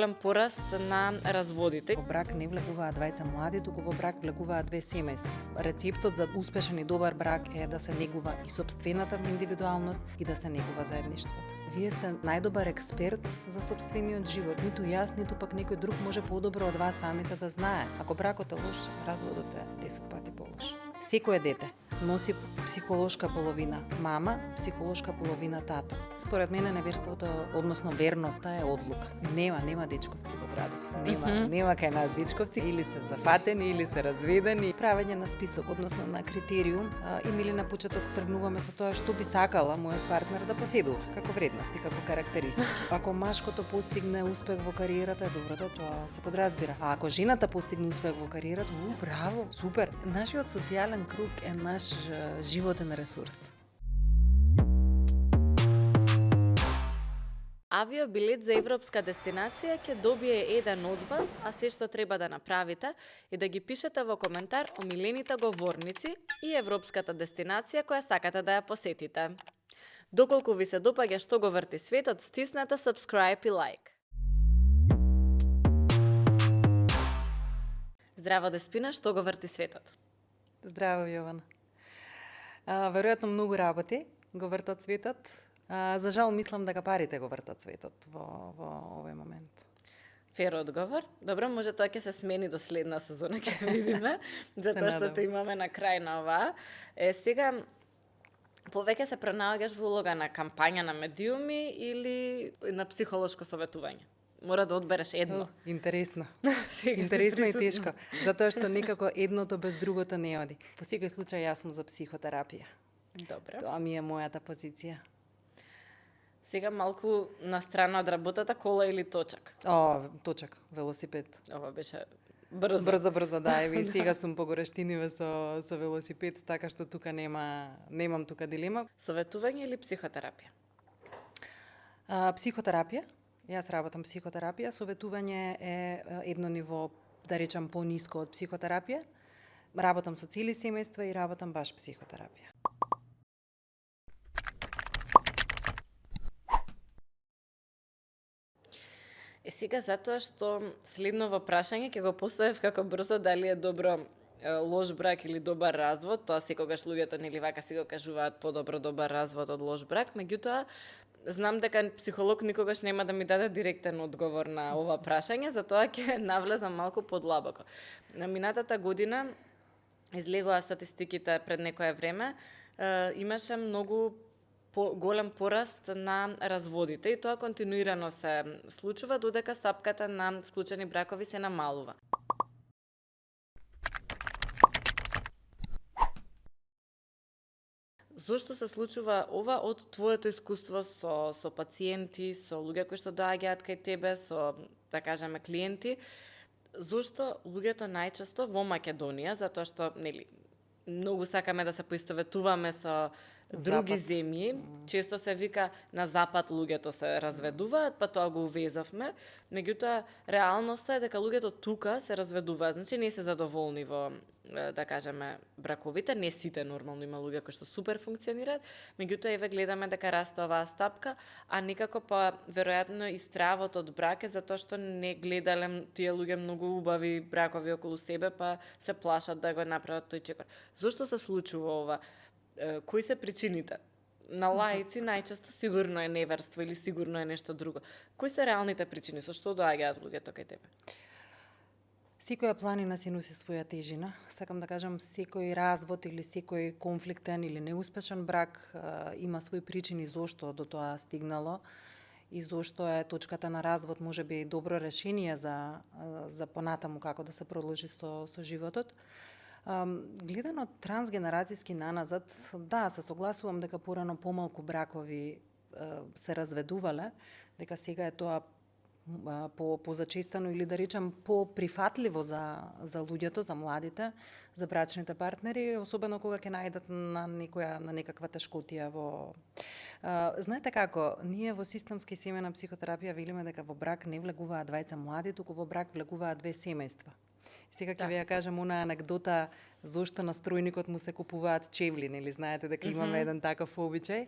голем пораст на разводите. Во брак не влегуваат двајца млади, туку во брак влегуваат две семејства. Рецептот за успешен и добар брак е да се негува и сопствената индивидуалност и да се негува заедништвото. Вие сте најдобар експерт за сопствениот живот. Ниту јас, ниту пак некој друг може подобро од вас самите да знае. Ако бракот е лош, разводот е 10 пати полош. Секое дете носи психолошка половина мама, психолошка половина тато. Според мене неверството, односно верноста е одлука. Нема дечковци во градов. Нема кај нас дечковци, или се зафатени, или се разведени. Правење на список, односно на критериум, и мили на почеток тргнуваме со тоа што би сакала мојот партнер да поседува, како вредности, како карактеристики. Ако машкото постигне успех во кариерата, е добро, тоа се подразбира. А ако жената постигне успех во кариерата, браво, супер. Нашиот социјален круг е наш животен ресурс. Авиобилет за европска дестинација ќе добие еден од вас, а се што треба да направите е да ги пишете во коментар омилените говорници и европската дестинација која сакате да ја посетите. Доколку ви се допаѓа што го врти светот, стиснете subscribe и like. Здраво Деспина, што го врти светот? Здраво, Јована. Веројатно многу работи го вртат светот. За жал мислам дека парите го вртат светот во овој момент. Фер одговор. Добро, може тоа ќе се смени до следна сезона, ќе видиме, затоа што те имаме на крај на ова. Сега, повеќе се пронаоѓаш во улога на кампања на медиуми или на психолошко советување? Мора да одбереш едно. Интересно. Интересно и тешко, затоа што некако едното без другото не оди. Во секој случај јас сум за психотерапија. Добре. Тоа ми е мојата позиција. Сега малку на страна од работата, кола или точак? Точак, велосипед. Ова беше брзо. Брзо, да, и сега сум по горештиниве со велосипед, така што тука немам тука дилема. Советување или психотерапија? Психотерапија. Јас работам психотерапија, советување е едно ниво, да речам, пониско од психотерапија. Работам со цели семејства и работам баш психотерапија. Сега затоа што следново прашање ќе го поставив како брзо дали е добро лош брак или добар развод, тоа секогаш луѓето нели вака си го кажуваат подобро добар развод од лош брак, меѓутоа знам дека психолог никогаш нема да ми даде директен одговор на ова прашање, затоа ќе навлезам малку подлабоко. На минатата година излегоа статистиките пред некое време, имаше многу голем пораст на разводите и тоа континуирано се случува додека стапката на склучени бракови се намалува. Зошто се случува ова од твоето искуство со пациенти, со луѓе кои што доаѓаат кај тебе, со, да кажеме, клиенти? Зошто луѓето најчесто во Македонија, затоа што нели многу сакаме да се поистоветуваме со други земји, често се вика на запад луѓето се разведуваат, па тоа го увезавме, меѓутоа реалноста е дека луѓето тука се разведуваат, значи не се задоволни во, да кажеме, браковите, не сите нормално, има луѓе кои што супер функционираат, меѓутоа еве гледаме дека расте оваа стапка, а некако па веројатно и стравот од брак е затоа што не гледале тие луѓе многу убави бракови околу себе, па се плашат да го направат тој чекор. Зошто се случува ова? Кои се причините? На лаици најчесто сигурно е неверство или сигурно е нешто друго. Кои се реалните причини? Со што доаѓаат луѓето кај тебе? Секоја планина си носи своја тежина. Сакам да кажам, секој развод или секој конфликтен или неуспешен брак има свои причини зошто до тоа стигнало и зошто е точката на развод можеби добро решение за понатаму како да се продолжи со животот. Гледано трансгенерацијски наназад, да, се согласувам дека порано помалку бракови се разведувале, дека сега е тоа позачестано или да речам поприфатливо за луѓето, за младите, за брачните партнери, особено кога ќе најдат на некаква тешкотија во. Знаете како, ние во системска и семејна психотерапија велиме дека во брак не влегуваат двајца млади, туку во брак влегуваат две семејства. Сега ќе ви ја кажам она анекдота зошто на стројникот му се купуваат чевли, нели знаете дека имаме еден таков обичај.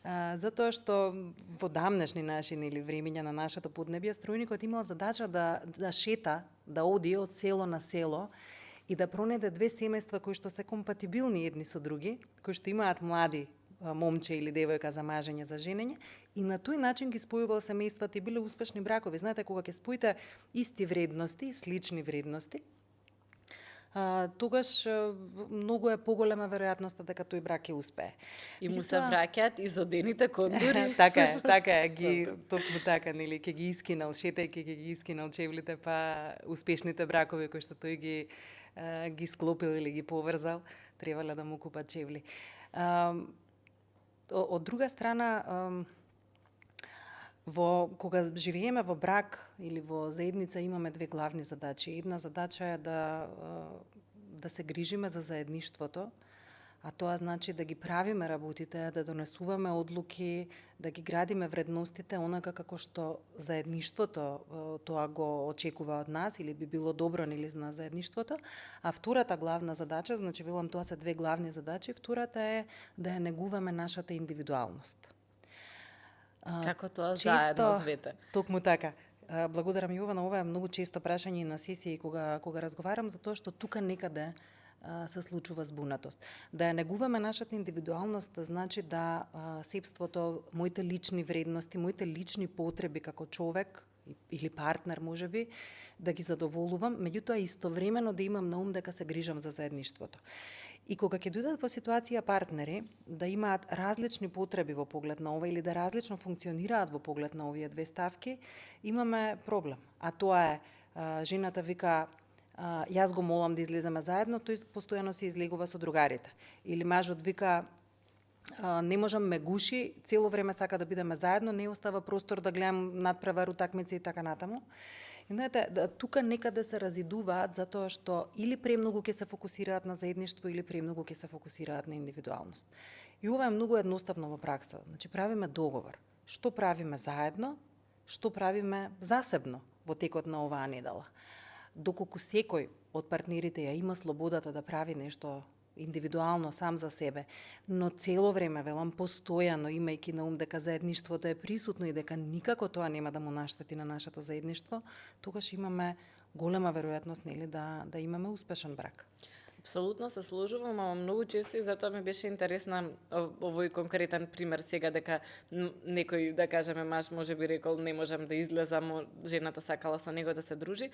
Затоа што во дамнешни наши или времења на нашето поднебие стројникот имал задача да шета, да оди од село на село и да пронајде две семејства кои што се компатибилни едни со други, кои што имаат млади момче или девојка за мажење, за женење, и на тој начин ги спојувал семејствата и биле успешни бракови. Знаете, кога ќе споите исти вредности, слични вредности, тогаш многу е поголема веројатноста дека тој брак ќе успее. И му се враќаат изодените кондури. Така е, ги токму така, нели, ќе ги искинал, шетајќи ќе ги искинал чевлите, па успешните бракови кои што тој ги склопил или ги поврзал, требале да му купат чевли. Од друга страна, кога живееме во брак или во заедница, имаме две главни задачи. Една задача е да се грижиме за заедништвото, а тоа значи да ги правиме работите, да донесуваме одлуки, да ги градиме вредностите онака како што заедништвото тоа го очекува од нас или би било добро нели на заедништвото. А втората главна задача, значи велам тоа се две главни задачи, втората е да ја негуваме нашата индивидуалност. Како тоа заедно двете? Токму така. Благодарам Јована, ова е многу често прашање на сесии кога разговарам, затоа што тука некаде се случува збунатост. Да ја негуваме нашата индивидуалност значи да сепството, моите лични вредности, моите лични потреби како човек или партнер можеби, да ги задоволувам, меѓутоа истовремено да имам на ум дека се грижам за заедништвото. И кога ќе дојдат во ситуација партнери да имаат различни потреби во поглед на ова или да различно функционираат во поглед на овие две ставки, имаме проблем. А тоа е, жената вика, јас го молам да излеземе заедно, тој постојано се излегува со другарите. Или мажот вика, не можам, ме гуши, цело време сака да бидеме заедно, не остава простор да гледам надпревар, утакмици и така натаму. И знаете, тука некаде се разидуваат затоа што или премногу ќе се фокусираат на заедништво или премногу ќе се фокусираат на индивидуалност. И ова е многу едноставно во пракса. Значи правиме договор. Што правиме заедно, што правиме засебно во текот на оваа недела. Доколку секој од партнерите ја има слободата да прави нешто индивидуално сам за себе, но цело време, велам, постојано имајќи на ум дека заедништвото е присутно и дека никако тоа нема да му наштети на нашето заедништво, тогаш имаме голема веројатност нели да имаме успешен брак. Апсолутно се сложувам, ама многу често и затоа ми беше интересна овој конкретен пример сега дека некој, да кажеме, маж може би рекол не можам да излезам, жената сакала со него да се дружи.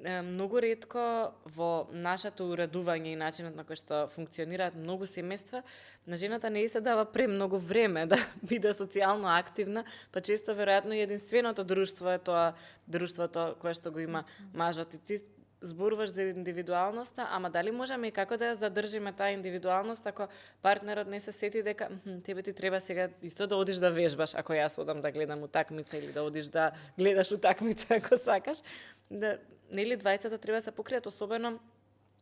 Многу ретко во нашето уредување и начинот на кој што функционираат многу семејства, на жената не се дава премногу време да биде социјално активна, па често веројатно и единственото друштво е тоа друштвото кое што го има мажот. И ти зборуваш за индивидуалноста, ама дали можеме и како да ја задржиме таа индивидуалност ако партнерот не се сети дека тебе ти треба сега исто да одиш да вежбаш, ако јас одам да гледам утакмица или да одиш да гледаш утакмица ако сакаш, да нели двајцата треба да се покријат, особено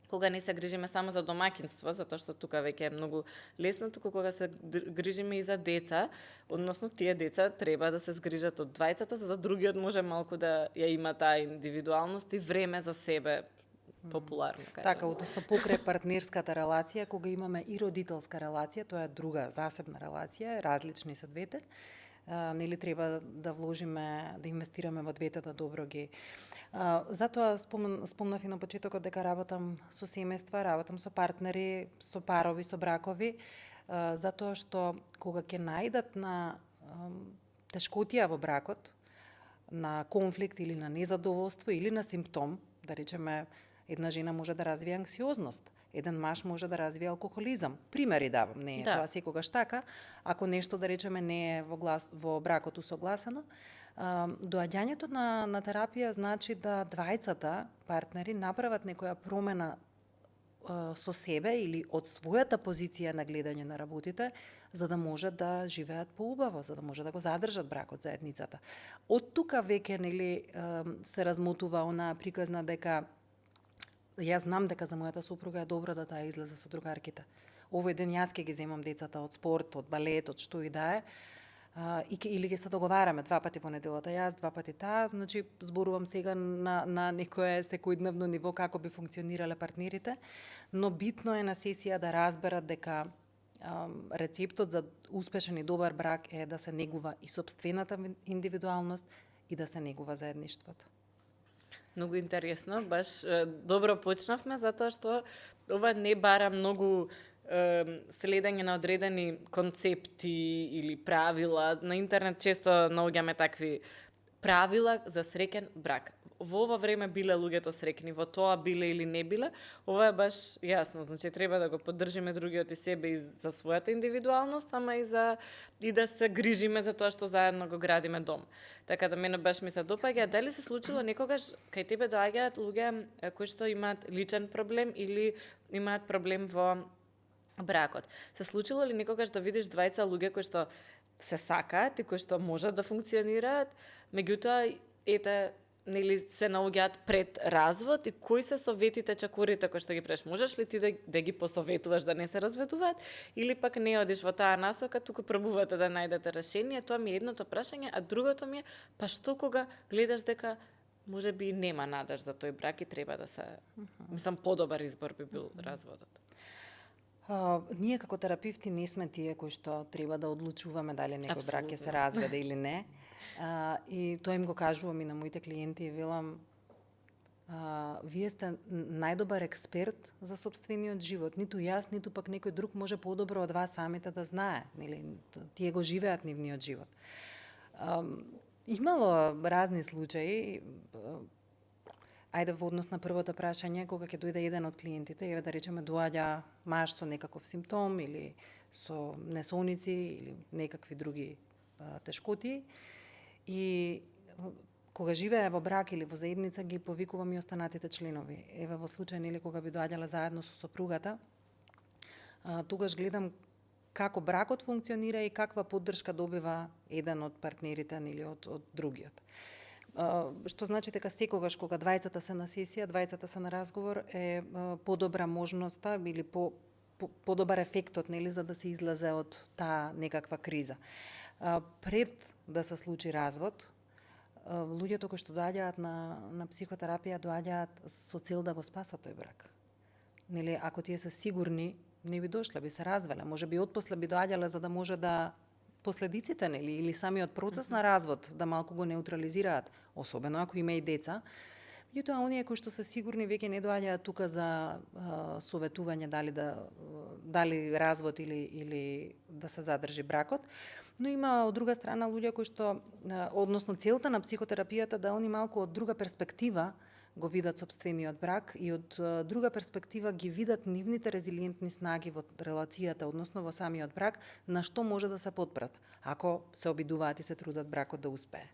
кога не се грижиме само за домаќинство, затоа што тука веќе е многу лесно, туку кога се грижиме и за деца, односно тие деца треба да се згрижат од двајцата, за да другиот може малку да ја има таа индивидуалност и време за себе, популарно. Така, односно покрај партнерската релација, кога имаме и родителска релација, тоа е друга засебна релација, различни се двете, нели треба да вложиме, да инвестираме во двете да добро ги. Затоа спомнав и на почетокот дека работам со семејства, работам со партнери, со парови, со бракови, затоа што кога ќе најдат на тешкотија во бракот, на конфликт или на незадоволство или на симптом, да речеме, една жена може да развие анксиозност, еден маж може да развие алкохолизам. Примери давам, не е тоа секогаш така. Ако нешто, да речеме, не е во бракот усогласено, доаѓањето на терапија значи да двајцата партнери направат некоја промена со себе или од својата позиција на гледање на работите, за да може да живеат поубаво, за да може да го задржат бракот, заедницата. Од тука веќе нели се размотува онаа приказна дека јас знам дека за мојата супруга е добро да таа излезе со другарките. Овој ден јас ќе ги земам децата од спорт, од балет, од што и да е. Или ќе се договараме 2 пати во неделата јас, 2 пати таа, значи зборувам сега на некое секојдневно ниво како би функционирале партнерите, но битно е на сесија да разберат дека рецептот за успешен и добар брак е да се негува и сопствената индивидуалност и да се негува заедништвото. Многу интересно, баш добро почнавме, затоа што ова не бара многу следење на одредени концепти или правила. На интернет често наоѓаме такви правила за среќен брак. Во ова време биле луѓето среќни, во тоа биле или не биле, ова е баш јасно. Значи треба да го поддржиме другиот и себе и за својата индивидуалност, ама и да се грижиме за тоа што заедно го градиме дом. Така да мене баш ми се допаѓа. Дали се случило некогаш кај тебе доаѓаат луѓе кои што имаат личен проблем или имаат проблем во бракот? Се случило ли некогаш да видиш двајца луѓе кои што се сакаат и кои што можат да функционираат, меѓутоа ете нели се наоѓаат пред развод и кои се советите, чакорите кои што ги преш? Можеш ли ти да ги посоветуваш да не се разведуваат или пак не одиш во таа насока, туку пробувате да најдете решение? Тоа ми е едното прашање, а другото ми е па што кога гледаш дека може би нема надеж за тој брак и треба да се мислам подобар избор би бил разводот. Ние како терапевти не сме тие кои што треба да одлучуваме дали некој брак ќе се разведе или не. И тоа им го кажувам и на моите клиенти и велам вие сте најдобар експерт за сопствениот живот. Ниту јас, ниту пак некој друг може подобро од вас самите да знае. Нели, тие го живеат нивниот живот. Имало разни случаи, ајде во однос на првото прашање, кога ќе дојде еден од клиентите, еве да речеме доаѓа маж со некаков симптом или со несоници или некакви други тешкоти и кога живее во брак или во заедница ги повикувам и останатите членови. Еве во случај нели кога би доаѓале заедно со сопругата, тогаш гледам како бракот функционира и каква поддршка добива еден од партнерите или од другиот. Што значи дека секогаш кога двајцата се на сесија, двајцата се на разговор е подобра можноста или подобар ефектот нели за да се излезе од таа некаква криза. Пред да се случи развод, луѓето кои што доаѓаат на психотерапија доаѓаат со цел да го спасат тој брак. Нели ако тие се сигурни, не би дошле, би се развеле, можеби отпосле би доаѓале за да може да последиците нели или самиот процес на развод да малку го неутрализираат, особено ако има и деца. Меѓутоа оние кои што се сигурни веќе не доаѓаат тука за советување дали развод или да се задржи бракот, но има од друга страна луѓе кои што односно целта на психотерапијата да они малку од друга перспектива го видат сопствениот брак и од друга перспектива ги видат нивните резилиентни снаги во релацијата, односно во самиот брак, на што може да се потпрат, ако се обидуваат и се трудат бракот да успее.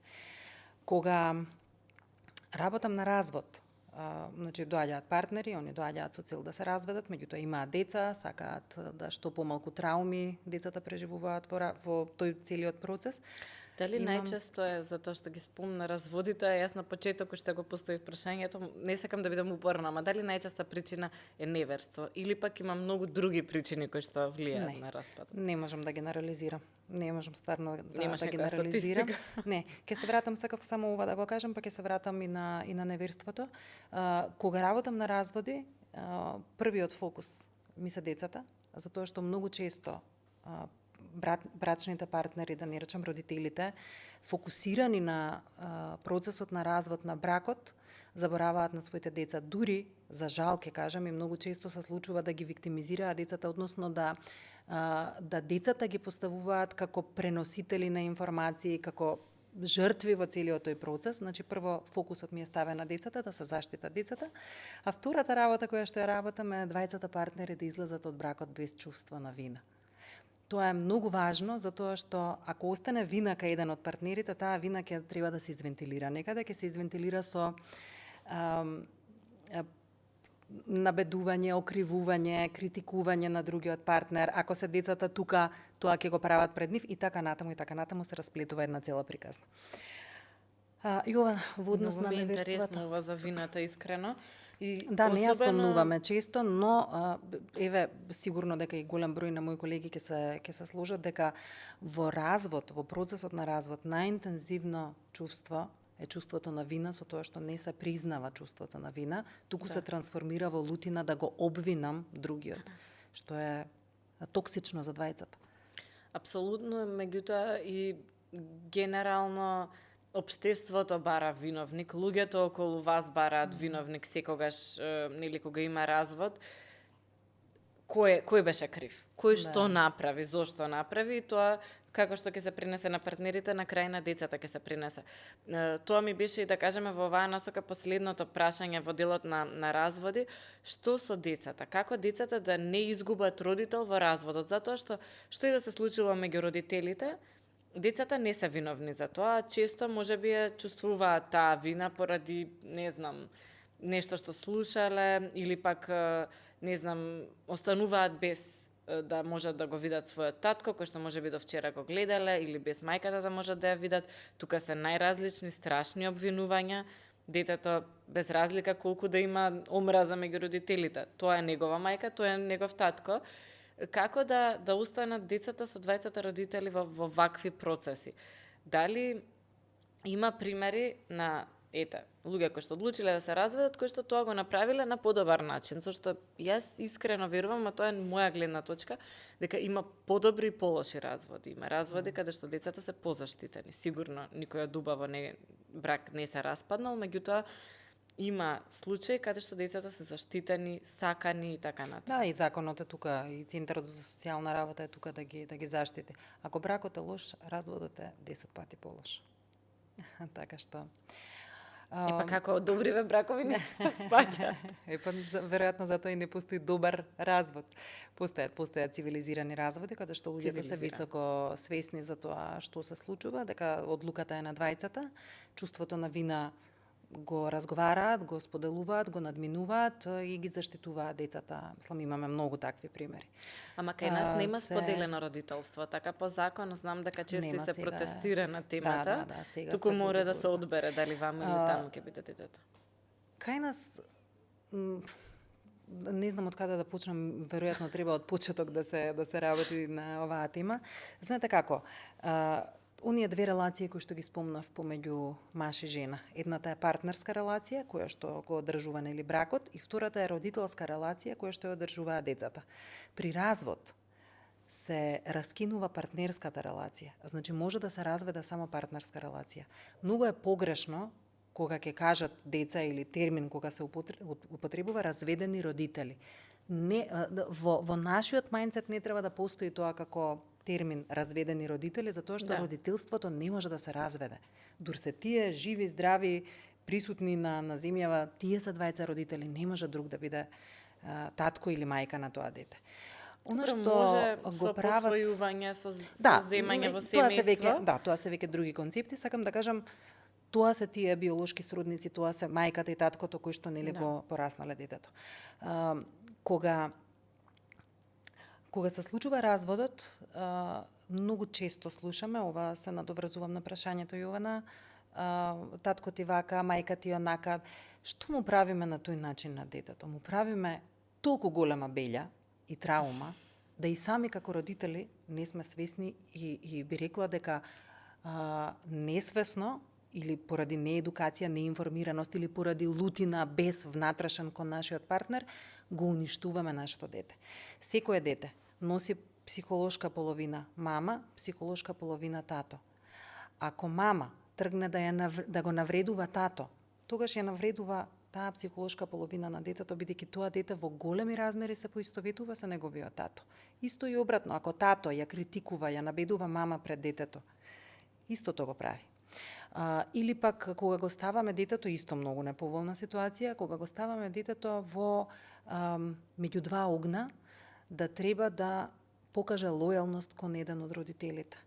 Кога работам на развод, значи доаѓаат партнери, они доаѓаат со цел да се разведат, меѓутоа имаат деца, сакаат да што помалку трауми децата преживуваат во тој целиот процес. Дали најчесто е затоа што ги спомна разводите, јас на почетокот што го поставив прашањето, не сакам да бидам упорна, ама дали најчеста причина е неверство или пак има многу други причини кои што влијаат на распадот? Не можам да генерализирам. Не можам стварно да генерализирам. Не, ќе се вратам, сакав само ова да го кажам, па ќе се вратам и на неверството. Кога работам на разводи, првиот фокус ми се децата, затоа што многу често брачните партнери, да не речам родителите, фокусирани на процесот на развод на бракот, забораваат на своите деца. Дури, за жал, ќе кажам, и многу често се случува да ги виктимизираат децата, односно да децата ги поставуваат како преносители на информации, како жртви во целиот тој процес. Значи, прво фокусот ми е ставен на децата, да се заштитат децата, а втората работа која што ја работам е двајцата партнери да излезат од бракот без чувство на вина. Тоа е многу важно, затоа што ако остане вина кај еден од партнерите, таа вина ќе треба да се извентилира некаде, ќе се извентилира со набедување, окривување, критикување на другиот партнер. Ако се децата тука, тоа ќе го прават пред нив и така натаму се расплетува една цела приказна. И ова во однос на неверството. Многу интересно ова за вината, искрено. И да, не ја спомнуваме често, но еве сигурно дека и голем број на мои колеги ќе се сложат дека во развод, во процесот на развод, најинтензивно чувство е чувството на вина, со тоа што не се признава чувството на вина, туку се трансформира во лутина да го обвинам другиот, што е токсично за двајцата. Апсолутно, меѓутоа и генерално општеството бара виновник, луѓето околу вас бараат виновник секогаш, нели кога има развод. Кој беше крив? Кој што направи, зошто направи, и тоа како што ќе се принесе на партнерите, на крај на децата ќе се принесе. Тоа ми беше и да кажеме во оваа насока последното прашање во делот на разводи, што со децата? Како децата да не изгубат родител во разводот? Затоа што и да се случило меѓу родителите, децата не се виновни за тоа, често можеби ја чувствуваат таа вина поради, не знам, нешто што слушале или пак не знам, остануваат без да можат да го видат својот татко, кој што може би до вчера го гледале, или без мајката да можат да ја видат. Тука се најразлични страшни обвинувања. Детето без разлика колку да има омраза меѓу родителите. Тоа е негова мајка, тоа е негов татко. Како да останат децата со двајцата родители во вакви процеси? Дали има примери на луѓе кои што одлучиле да се разведат, кои што тоа го направиле на подобар начин, зашто јас искрено верувам, а тоа е моја гледна точка, дека има подобри и полоши разводи. Има разводи каде што децата се позаштитени. Сигурно никој од убаво брак не се распаднал, меѓутоа има случаи каде што децата се заштитени, сакани и така натаму. Да, и законот е тука, и Центарот за социјална работа е тука да ги заштити. Ако бракот е лош, разводот е 10 пати полош. Така што Епа како добриве бракови не спаѓаат. Епа веројатно затоа и не постои добар развод. Постојат цивилизирани разводи каде што луѓето се високо свесни за тоа што се случува, дека одлуката е на двајцата, чувството на вина го разговараат, го споделуваат, го надминуваат и ги заштитуваат децата. Мислам, имаме многу такви примери. Ама кај нас нема споделено родителство, така по закон знам дека често се протестира на темата. Сега туку мора да се одбере дали ваму или таму ќе биде детето. Кај нас не знам од каде да почнам, веројатно треба од почеток да се работи на оваа тема. Знаете како, оние две релации кои што ги спомнав помеѓу маж и жена. Едната е партнерска релација, која што го одржува нели бракот, и втората е родителска релација, која што ја одржуваат децата. При развод се раскинува партнерската релација. Значи може да се разведе само партнерска релација. Многу е погрешно кога ќе кажат деца или термин кога се употребува разведени родители. Во нашиот мајндсет не треба да постои тоа како термин разведени родители, затоа што родителството не може да се разведе. Дур се тие живи, здрави, присутни на земјава, тие се двајца родители, не може друг да биде татко или мајка на тоа дете. Она што може го прават посвојување, со земање во семејство. Тоа се веќе други концепти. Сакам да кажам, тоа се тие биолошки сродници, тоа се мајката и таткото кои што нели го пораснале детето. Кога се случува разводот, многу често слушаме, ова се надоврзувам на прашањето Јована, татко ти вака, мајка ти онака, што му правиме на тој начин на детето? Му правиме толку голема белја и траума, да и сами како родители не сме свесни и би рекла дека несвесно или поради неедукација, неинформираност или поради лутина без внатрешен кон нашиот партнер, го уништуваме нашето дете. Секое дете носи психолошка половина мама, психолошка половина тато. Ако мама тргне да го навредува тато, тогаш ја навредува таа психолошка половина на детето, бидејќи тоа дете во големи размери се поистоветува со неговиот тато. Исто и обратно, ако тато ја критикува, ја набедува мама пред детето, истото го прави. Или пак кога го ставаме детето, исто многу неповолна ситуација, кога го ставаме детето во меѓу два огна, да треба да покаже лојалност кон еден од родителите.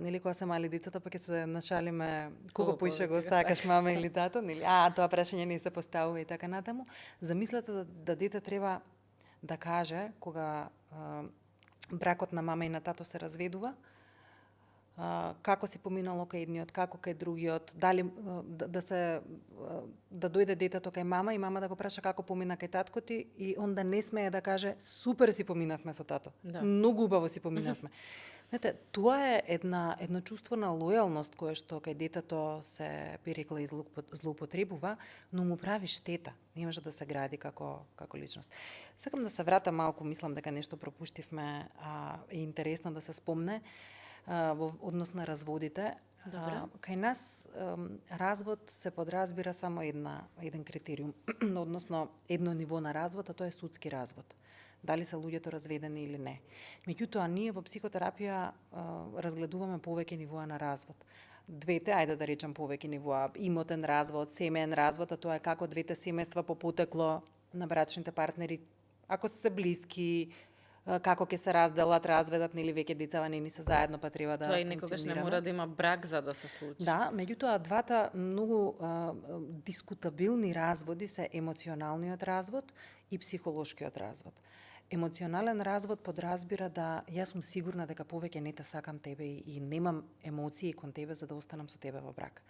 Нели кога се мали децата, па ќе се нашалиме кого поише го сакаш, мама или тато, нели? Тоа прашање не се поставува и така натаму. Замислете да дете треба да каже кога бракот на мама и на тато се разведува, како си поминало кај едниот, како кај другиот, дали да дојде детето кај мама и мама да го праша како помина кај татко ти и он да не смее да каже супер си поминавме со тато. Многу убаво си поминавме. Знаете, тоа е едно чувство на лојалност кое што кај детето се, би рекла, злоупотребува, но му прави штета. Не може да се гради како личност. Сакам да се вратам малку, мислам дека нешто пропуштивме, е интересно да се спомне во однос на разводите. Кај нас развод се подразбира само еден критериум, односно едно ниво на развод, а тоа е судски развод. Дали се луѓето разведени или не. Меѓутоа, ние во психотерапија разгледуваме повеќе нивоа на развод. Двете, ајде да речам повеќе нивоа, имотен развод, семеен развод, а тоа е како двете семејства по потекло на брачните партнери, ако се блиски, како ќе се разделат, разведат, нели веќе децава не ни се заедно, па треба да Тоа и некогаш не мора да има брак за да се случи. Да, меѓутоа двата многу дискутабилни разводи се емоционалниот развод и психолошкиот развод. Емоционален развод подразбира да јас сум сигурна дека повеќе не те сакам тебе и немам емоции кон тебе за да останам со тебе во брак.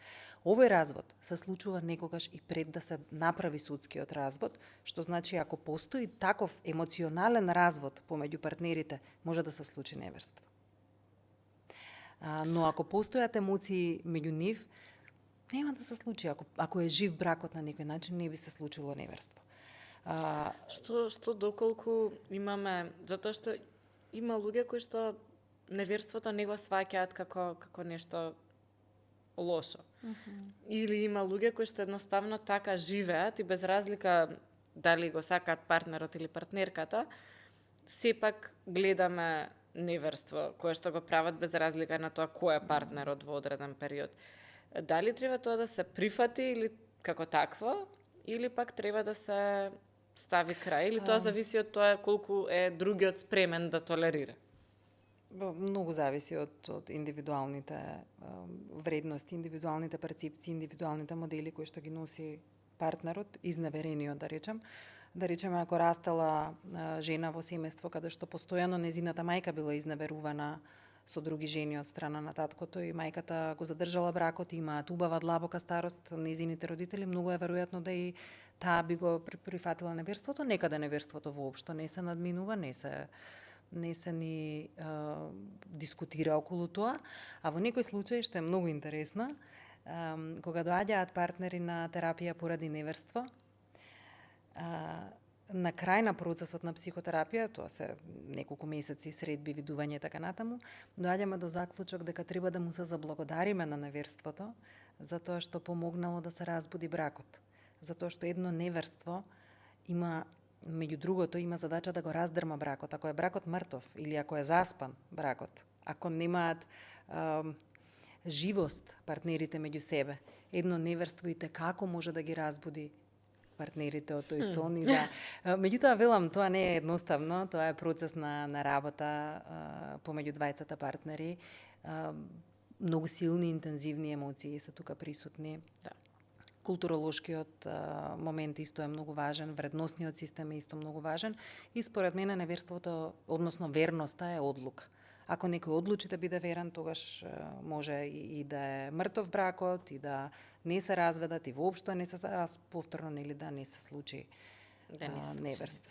Овој развод се случува некогаш и пред да се направи судскиот развод, што значи ако постои таков емоционален развод помеѓу партнерите, може да се случи неверство. Но ако постојат емоции меѓу нив, нема да се случи. Ако е жив бракот на некој начин, не би се случило неверство. Што доколку имаме, затоа што има луѓе кои што неверството не го сваќаат како нешто лошо. Или има луѓе кои што едноставно така живеат и без разлика дали го сакаат партнерот или партнерката, сепак гледаме неверство кое што го прават без разлика на тоа кој е партнерот во одреден период. Дали треба тоа да се прифати или како такво, или пак треба да се стави крај, или тоа зависи од тоа колку е другиот спремен да толерира? Многу зависи од индивидуалните вредности, индивидуалните перцепции, индивидуалните модели кои што ги носи партнерот, изневерениот, да речем. Да речеме, ако растела жена во семејство каде што постојано незината мајка била изневерувана со други жени од страна на таткото и мајката го задржала бракот, имаат убава длабока старост, незините родители, многу е веројатно да и таа би го прифатила неверството, некаде неверството воопшто не се надминува, не се ни дискутира околу тоа, а во некој случај, што е многу интересно, кога доаѓаат партнери на терапија поради неверство, на крај на процесот на психотерапија, тоа се неколку месеци средби, видување и така натаму, доаѓаме до заклучок дека треба да му се заблагодариме на неверството, затоа што помогнало да се разбуди бракот. Затоа што едно неверство има, меѓу другото, има задача да го раздрма бракот. Ако е бракот мртов или ако е заспан бракот, ако немаат живост партнерите меѓу себе, едно неверство и како може да ги разбуди партнерите од тој сон и да. Меѓутоа велам, тоа не е едноставно, тоа е процес на работа помеѓу двајцата партнери. Многу силни, интензивни емоции се тука присутни. Да. Културолошкиот момент исто е многу важен, вредносниот систем е исто многу важен и според мене неверството, односно верноста е одлука. Ако некој одлучи да биде верен, тогаш може и да е мртов бракот, и да не се разведат, и воопшто не се, повторно нели да не се случи неверство.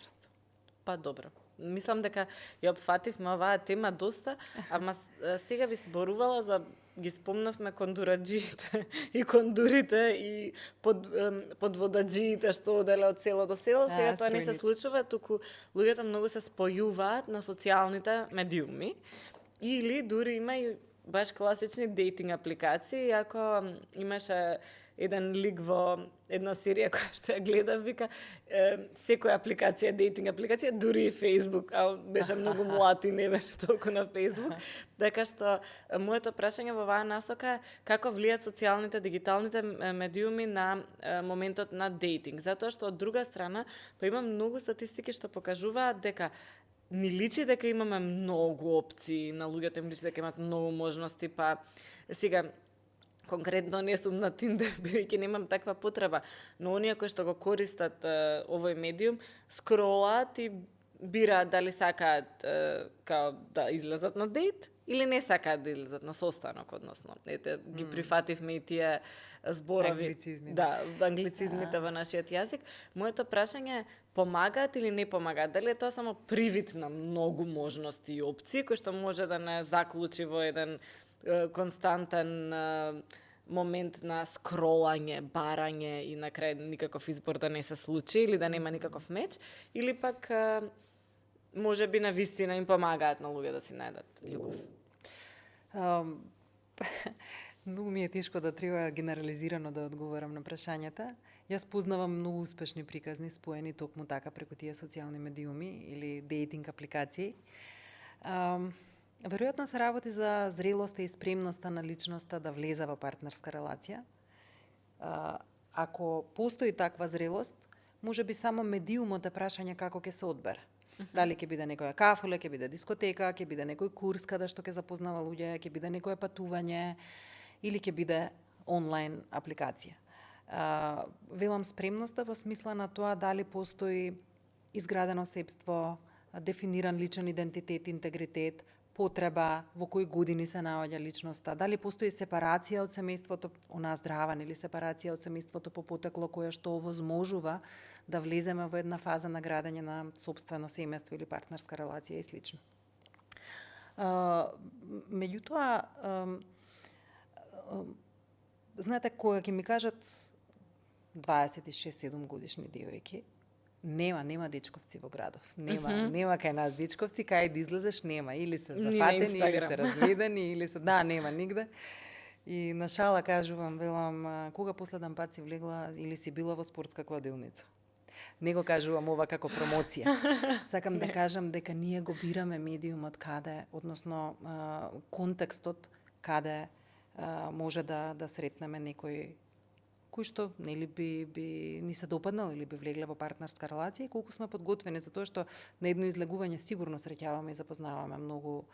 Па добро. Мислам дека ја опфативме оваа тема доста, ама сега би зборувала за ги спомнавме кондураджиите и кондурите и подводаджиите што оделе од село до село. Сега тоа не се случува, туку луѓето многу се спојуваат на социјалните медиуми или дури има и баш класични дейтинг апликации. Ако имаше еден лик во една серија која што ја гледам, вика секоја апликација е дейтинг апликација, дури и Facebook, а беше многу млад и не беше толку на Facebook. Дека што моето прашање во оваа насока е како влијаат социјалните, дигиталните медиуми на моментот на дейтинг. Затоа што од друга страна, па има многу статистики што покажуваат дека ни личи дека имаме многу опции, на луѓето им личи дека имаат многу можности, па сега конкретно не сум на Tinder, бидејќи немам таква потреба, но оние кои што го користат овој медиум, скролаат и бираат дали сакаат као да излезат на дейт или не сакаат да излезат на состанок, односно. Ете, ги прифативме и тие зборови. Англицизми, Да, англицизмите во нашиот јазик. Моето прашање е, помагаат или не помагаат? Дали е тоа само привид на многу можности и опции, кои што може да не заклучи во еден константен момент на скролање, барање и на крај никаков избор да не се случи или да нема никаков меч, или пак може би на вистина им помагаат на луѓе да си најдат љубов. Многу ми е тешко да треба генерализирано да одговорам на прашањата. Јас познавам многу успешни приказни споени токму така преку тие социјални медиуми или дейтинг апликации. Веројатно се работи за зрелоста и спремноста на личноста да влезе во партнерска релација. Ако постои таква зрелост, може би само медиумот е прашање како ќе се одбере. Дали ќе биде некоја кафуле, ќе биде дискотека, ќе биде некој курс каде што ќе запознава луѓе, ќе биде некое патување или ќе биде онлайн апликација. Велам спремноста во смисла на тоа дали постои изградено себство, дефиниран личен идентитет, интегритет, потреба, во кои години се наоѓа личноста, дали постои сепарација од семејството, она здраван или сепарација од семејството по потекло која што овозможува да влеземе во една фаза на градење на сопствено семејство или партнерска релација и слично. Меѓутоа, знаете, кога ќе ми кажат 26-7 годишни девојки, нема дечковци во градов. Нема кај нас дечковци, кај да излезеш нема. Или се зафатени, или се разведени, или се... Да, нема нигде. И на шала кажувам, велам, кога последен пат си влегла или си била во спортска кладилница? Не го кажувам ова како промоција. Сакам да кажам дека ние го бираме медиумот каде, односно контекстот каде може да сретнеме некој кој што нели би ни се допаднал или би влегле во партнерска релација и колку сме подготвени за тоа што на едно излегување сигурно среќаваме и запознаваме многу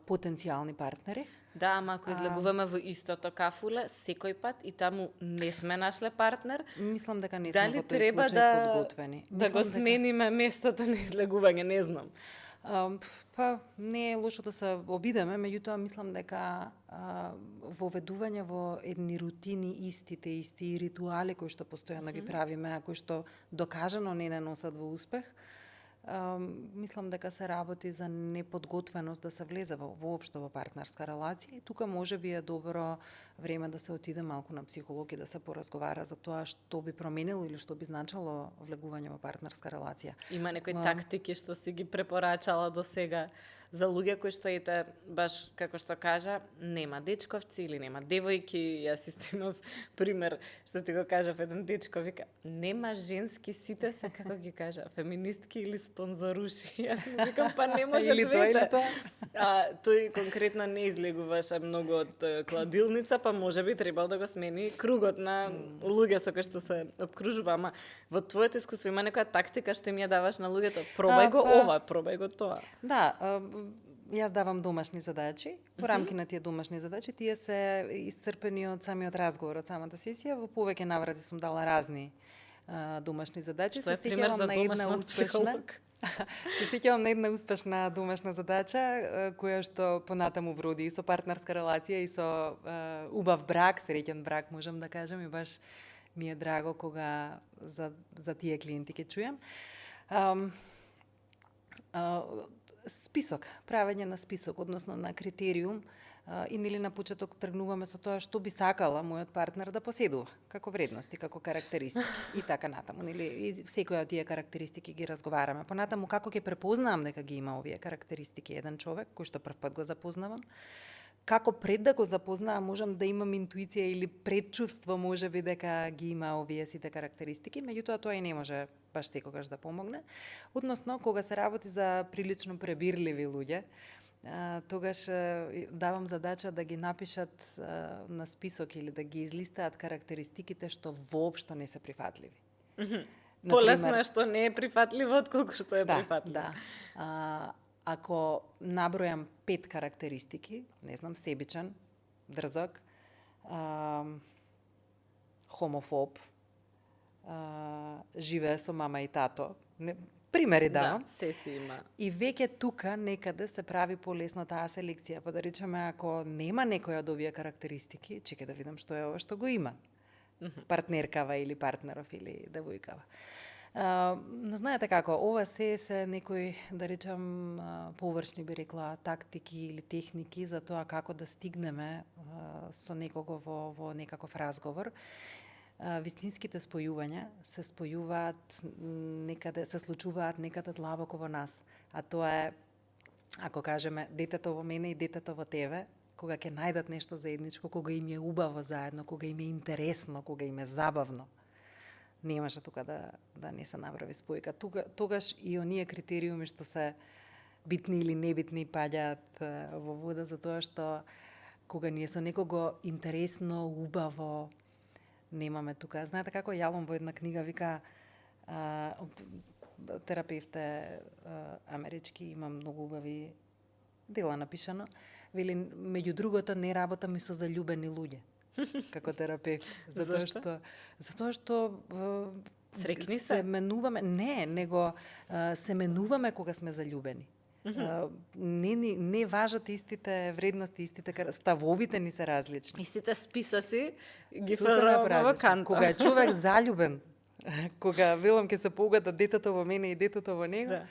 потенцијални партнери. Да, ама ако излегуваме во истото кафуле секој пат и таму не сме нашле партнер, мислам дека не сме во тој треба случај подготвени. Да го смениме местото на излегување, не знам. Па не е лошо да се обидеме, меѓутоа мислам дека воведување во едни рутини исти ритуали кои што постојано ги правиме, а кои што докажано не носат во успех, мислам дека се работи за неподготвеност да се влезе воопшто во партнерска релација и тука може би е добро време да се отиде малку на психолог и да се поразговара за тоа што би променило или што би значило влегување во партнерска релација. Има некои тактики што си ги препорачала до сега за луѓе кои што ете, баш како што кажа, нема дечковци или нема девојки. Јас исто имав пример што ти го кажав, еден дечко вика, нема женски, сите се, како ги кажа, феминистки или спонзоруши. Јас му викам, па не може двете. Тој конкретно не излегуваше многу од кладилница, па може би требал да го смени кругот на луѓе со кои што се обкружува. Ама во твоето искуство има некоја тактика што им ја даваш на луѓето? Пробај го ова, пробај го тоа. Да, јас давам домашни задачи. По рамки на тие домашни задачи, тие се исцрпени од самиот разговор, од самата сесија. Во повеќе наврати сум дала разни домашни задачи. Што е пример за домашна психолог? Се сеќавам на една успешна домашна задача, која што понатаму вроди и со партнерска релација и со убав брак, среќен брак, можам да кажам, и баш ми е драго кога за тие клиенти ќе чујам. Список, правење на список, односно на критериум, и нели на почеток тргнуваме со тоа што би сакала мојот партнер да поседува, како вредности, како карактеристики и така натаму, нели, и секоја од тие карактеристики ги разговараме. Понатаму како ќе препознавам дека ги има овие карактеристики еден човек кој што прв пат го запознавам, како пред да го запознавам можам да имам интуиција или предчувство можеби дека ги има овие сите карактеристики, меѓутоа тоа и не може баш секогаш да помогне. Односно, кога се работи за прилично пребирливи луѓе, тогаш давам задача да ги напишат на список или да ги излистаат карактеристиките што воопшто не се прифатливи. Полесно е што не е прифатливо отколку што е прифатливо. Да. Ако набројам 5 карактеристики, не знам, себичен, дрзок, хомофоб, живее со мама и тато, примери давам. Да, се си има. И веќе тука некаде се прави полесно таа селекција. Па да речеме, ако нема некоја од овие карактеристики, чекај да видам што е ова што го има. Партнеркава или партнеров или девојкава. Знаете како, ова се некои, да речам, површни би рекла, тактики или техники за тоа како да стигнеме со некого во некаков разговор. Вистинските спојувања се спојуваат некаде, се случуваат некаде длабоко во нас. А тоа е, ако кажеме, детето во мене и детето во тебе, кога ќе најдат нешто заедничко, кога им е убаво заедно, кога им е интересно, кога им е забавно. Немаше тука да не се направи спојка. Тогаш и оние критериуми што се битни или небитни паѓаат во вода, затоа што кога ни е со некого интересно, убаво, немаме тука. Знаете како Јалом во една книга вика, терапевте амерички, има многу убави дела напишано, вели, меѓу другото не работам и со заљубени луѓе како терапевт. Затоа што срекни се менуваме, него се менуваме кога сме заљубени. Не важат истите вредности, истите ставовите ни се различни. Истите списоци ги фрламе во канта. Кога е човек заљубен, кога велам ќе се погада детето во мене и детето во него, да.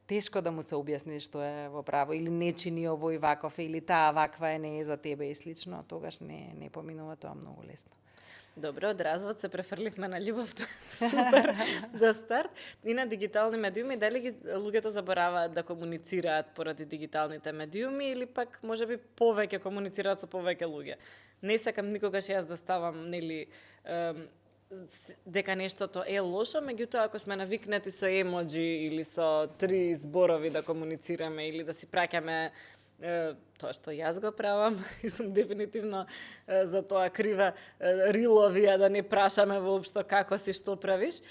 Тешко да му се објасни што е во право, или не чини овој ваков, или таа ваква е, не е за тебе и слично, тогаш не поминува тоа многу лесно. Добро, од развод се префрливме на љубовта. Супер за старт. И на дигитални медиуми, дали луѓето забораваат да комуницираат поради дигиталните медиуми или пак можеби повеќе комуницираат со повеќе луѓе? Не сакам никогаш јас да ставам, нели, дека нештото е лошо, меѓутоа ако сме навикнати со емоджи или со 3 зборови да комуницираме или да си праќаме тоа што јас го правам и сум дефинитивно за тоа крива рилови, да не прашаме воопшто како си, што правиш.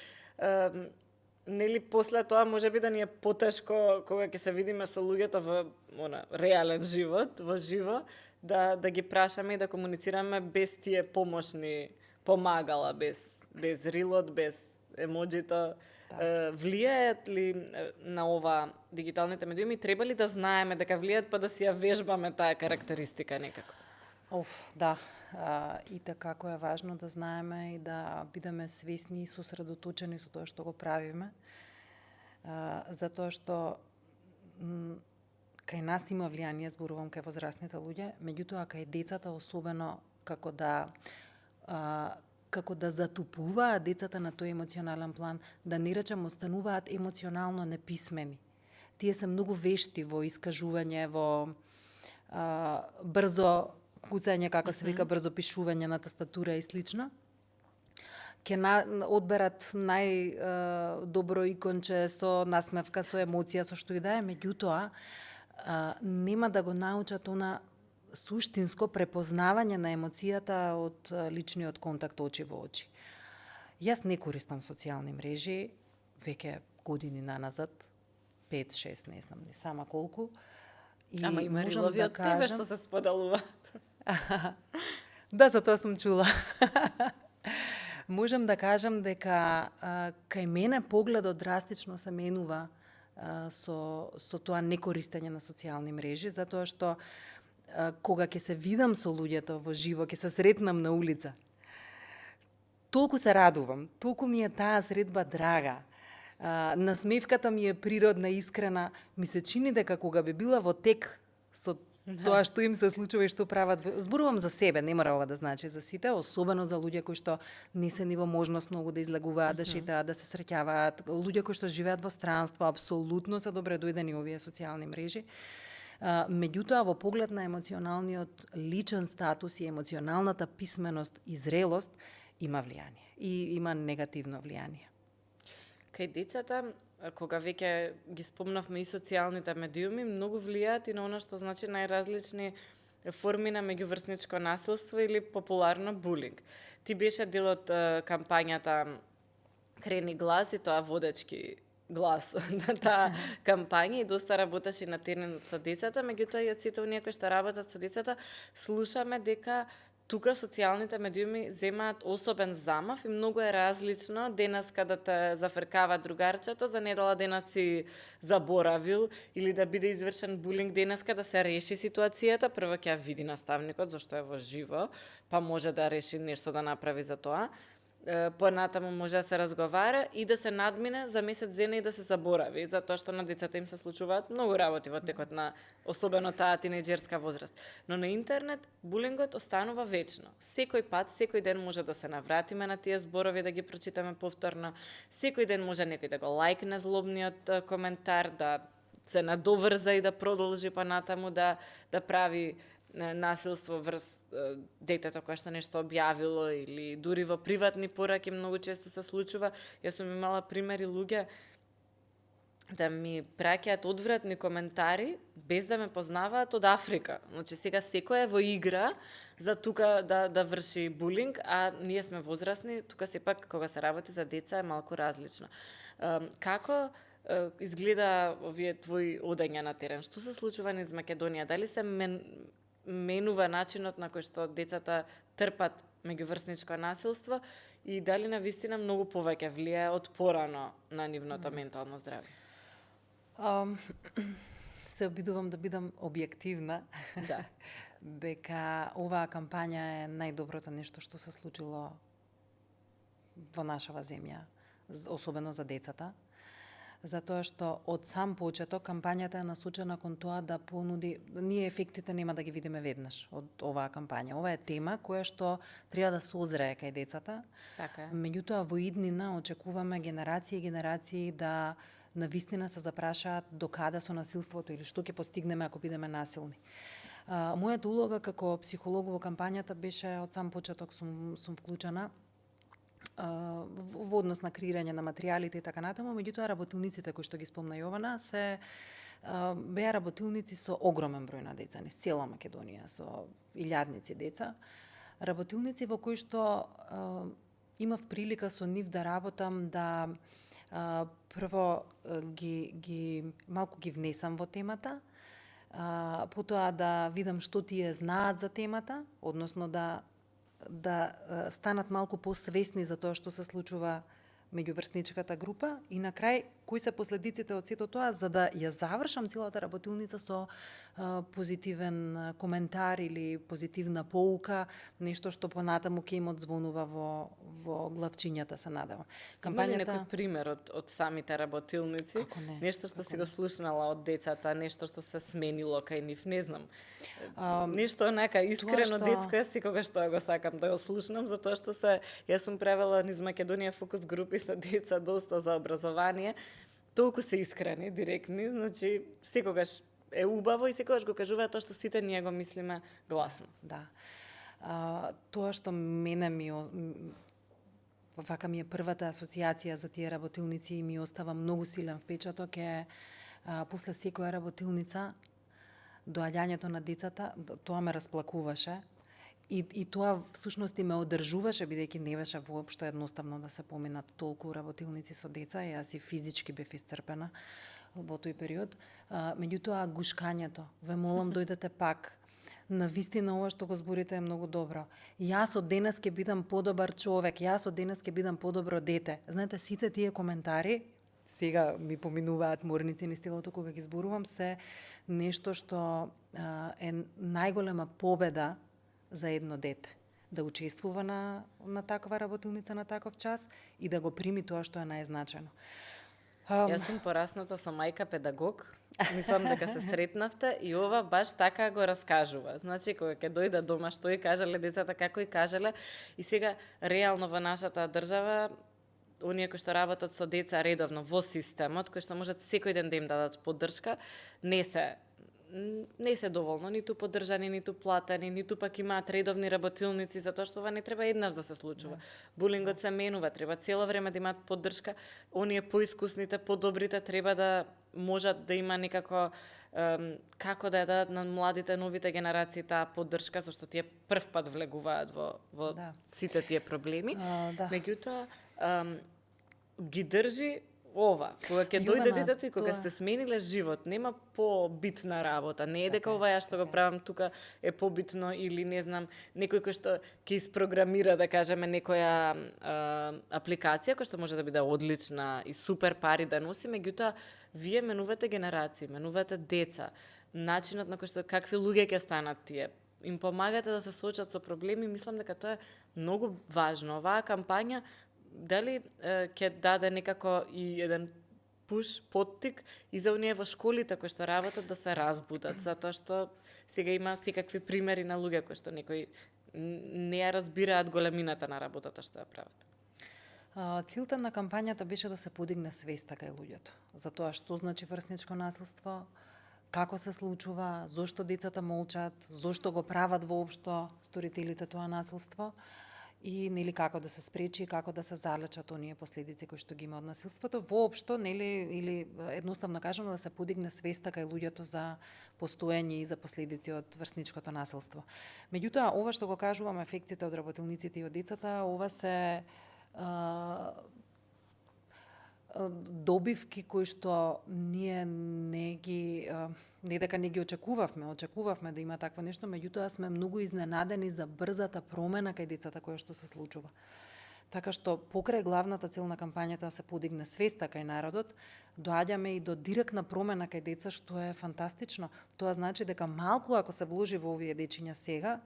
Нели после тоа можеби да ни е потешко кога ќе се видиме со луѓето во реален живот, во живо, да ги прашаме и да комуницираме без тие помошни помагала, без рилот, без емоджито. Влијаат ли на ова дигиталните медиуми? Треба ли да знаеме дека влијаат, па да си ја вежбаме таа карактеристика некако? Да. И така како е важно да знаеме и да бидеме свесни и сосредоточени со тоа што го правиме. Затоа што кај нас има влијание, зборувам кај возрастните луѓе, меѓутоа кај децата особено како да затупуваат децата на тој емоционален план, да не речем остануваат емоционално неписмени. Тие се многу вешти во искажување, во брзо куцање, како се вика, брзо пишување на тастатура и слично. Ке одберат најдобро иконче со насмевка, со емоција, со што и да е, меѓутоа нема да го научат она суштинско препознавање на емоцијата од личниот контакт очи во очи. Јас не користам социјални мрежи веќе години наназад, 5-6, не знам ни сама колку. Ама има рилови од тебе што се споделуваат. Да, за тоа сум чула. Можам да кажам дека кај мене погледот драстично се менува со тоа некористење на социјални мрежи, затоа што кога ќе се видам со луѓето во живо, ќе се сретнам на улица, толку се радувам, толку ми е таа средба драга. Насмевката ми е природна, искрена. Ми се чини дека кога би била во тек со тоа што им се случува и што прават, зборувам за себе, не мора ова да значи за сите, особено за луѓе кои што не се ни во можност многу да излегуваат, да шетаат, да се среќаваат, луѓе кои што живеат во странство, апсолутно се добре дојдени овие социјални мрежи. Меѓутоа, во поглед на емоционалниот личен статус и емоционалната писменост и зрелост има влијание и има негативно влијание. Кај децата, кога веќе ги спомнавме и социјалните медиуми, многу влијаат и на она што значи најразлични форми на меѓуврсничко насилство или популарно булинг. Ти беше дел од кампањата Крени глас и тоа водечки глас на таа кампања и доста работеше на терен со децата, меѓутоа и од сите оние кои што работат со децата, слушаме дека тука социјалните медиуми земаат особен замав и многу е различно денеска да те зафркава другарчето, за недела дена си заборавил или да биде извршен булинг денеска да се реши ситуацијата, прво ќе ја види наставникот зашто е во живо, па може да реши нешто да направи за тоа. Понатаму може да се разговара и да се надмине за месец дена и да се заборави, затоа што на децата им се случуваат многу работи во текот на особено таа тинејџерска возраст. Но на интернет булингот останува вечно. Секој пат, секој ден може да се навратиме на тие зборови, да ги прочитаме повторно. Секој ден може некој да го лајкне злобниот коментар, да се надоврза и да продолжи понатаму да прави насилство врз детето кое што нешто објавило или дури во приватни пораки многу често се случува. Јас сум имала примери луѓе да ми праќаат одвратни коментари без да ме познаваат од Африка. Значи сега секој е во игра за тука да врши булинг, а ние сме возрастни, тука сепак кога се работи за деца е малку различно. Како изгледа овие твои одења на терен? Што се случува низ Македонија? Дали се менува начинот на кој што децата трпат меѓуврсничко насилство и дали на вистина многу повеќе влијае од порано на нивното ментално здравје? Се обидувам да бидам објективна. Да. Дека оваа кампања е најдоброто нешто што се случило во нашава земја, особено за децата. Затоа што од сам почеток кампањата е насочена кон тоа да понуди, ние ефектите нема да ги видиме веднаш од оваа кампања. Ова е тема која што треба да созрее кај децата. Така е. Меѓутоа во иднина очекуваме генерации и генерации да навистина се запрашаат до каде со насилството или што ќе постигнеме ако бидеме насилни. Мојата улога како психолог во кампањата беше од сам почеток сум вклучена во однос на креирање на материјалите и така натаму, меѓутоа работилниците кои што ги спомна Јована беа работилници со огромен број на деца низ цела Македонија, со илјадници деца. Работилници во кои што имав прилика со нив да работам, да прво малку ги внесам во темата, потоа да видам што тие знаат за темата, односно да станат малку посвесни за тоа што се случува меѓуврсничката група и на крај кои се последиците од сето тоа, за да ја завршам целата работилница со позитивен коментар или позитивна поука, нешто што понатаму ќе им одзвонува во главчињата, се надевам. Има ли некој пример од самите работилници? Како не? Нешто што си го слушнала од децата, нешто што се сменило кај нив, не знам. Нешто онака искрено детско, јас секогаш тоа го сакам да го слушнам, затоа што јас сум правела низ Македонија фокус групи со деца доста за образование. Толку се искрени, директни, значи секогаш е убаво и секогаш го кажуваат тоа што сите ние го мислиме гласно. Да. Тоа што мене вака ми е првата асоциација за тие работилници и ми остава многу силен впечаток е после секоја работилница доаѓањето на децата, тоа ме расплакуваше. И тоа всушност и ме одржуваше, бидејќи не беше воопшто едноставно да се поминат толку работилници со деца, и јас и физички бев исцрпена во тој период. Меѓутоа, гушкањето, ве молам дојдете пак. Навистина ова што го зборите е многу добро. Јас од денес ќе бидам подобар човек, јас од денес ќе бидам подобро дете. Знаете, сите тие коментари, сега ми поминуваат морници низ телото кога ги зборувам, се нешто што е најголема победа за едно дете, да учествува на таква работилница на таков час и да го прими тоа што е најзначено. Јас сум порасната со мајка педагог, мислам дека се сретнавте и ова баш така го раскажува. Значи, кога ќе дојде дома, што и кажале децата, како и кажале, и сега реално во нашата држава, оние кои што работат со деца редовно во системот, кои што можат секој ден да им дадат поддршка, не се доволно, ниту поддржани, ниту платени, ниту пак имаат редовни работилници, затоа што ова не треба еднаш да се случува. Булингот се менува, треба цело време да имаат поддршка. Оние поискусните, подобрите треба да можат да има некако како да ја дадат на младите, новите генерации таа поддршка, зашто тие прв пат влегуваат во сите тие проблеми. Меѓутоа, ги држи ова, кога ќе дојде Јована, детето и кога тоа- сте смениле живот, нема побитна работа. Не е дека Така е, ова ја што го така е. правам тука е побитно или не знам, некој кој што ќе испрограмира, да кажеме, некоја апликација која што може да биде одлична и супер пари да носи, меѓутоа вие менувате генерации, менувате деца, начинот на кој што какви луѓе ќе станат тие, им помагате да се соочат со проблеми, мислам дека тоа е многу важно. Оваа кампања дали ќе даде некако и еден пуш, поттик и за оние во школите кои што работат да се разбудат, затоа што сега има секакви примери на луѓе кои што некои не ја разбираат големината на работата што ја прават. Целта на кампањата беше да се подигне свеста кај луѓето за тоа што значи врсничко насилство, како се случува, зошто децата молчат, зошто го прават воопшто сторителите тоа насилство и нели како да се спречи, како да се залечат оние последици кои што ги има од насилството, воопшто нели или едноставно кажано да се подигне свеста кај луѓето за постоење и за последици од врсничкото насилство. Меѓутоа, ова што го кажувам, ефектите од работилниците и од децата, ова се добивки кои што ние не дека не ги очекувавме да има такво нешто, меѓутоа сме многу изненадени за брзата промена кај децата која што се случува. Така што покрај главната цел на кампањата да се подигне свеста кај народот, доаѓаме и до директна промена кај деца, што е фантастично. Тоа значи дека малку ако се вложи во овие дечиња сега,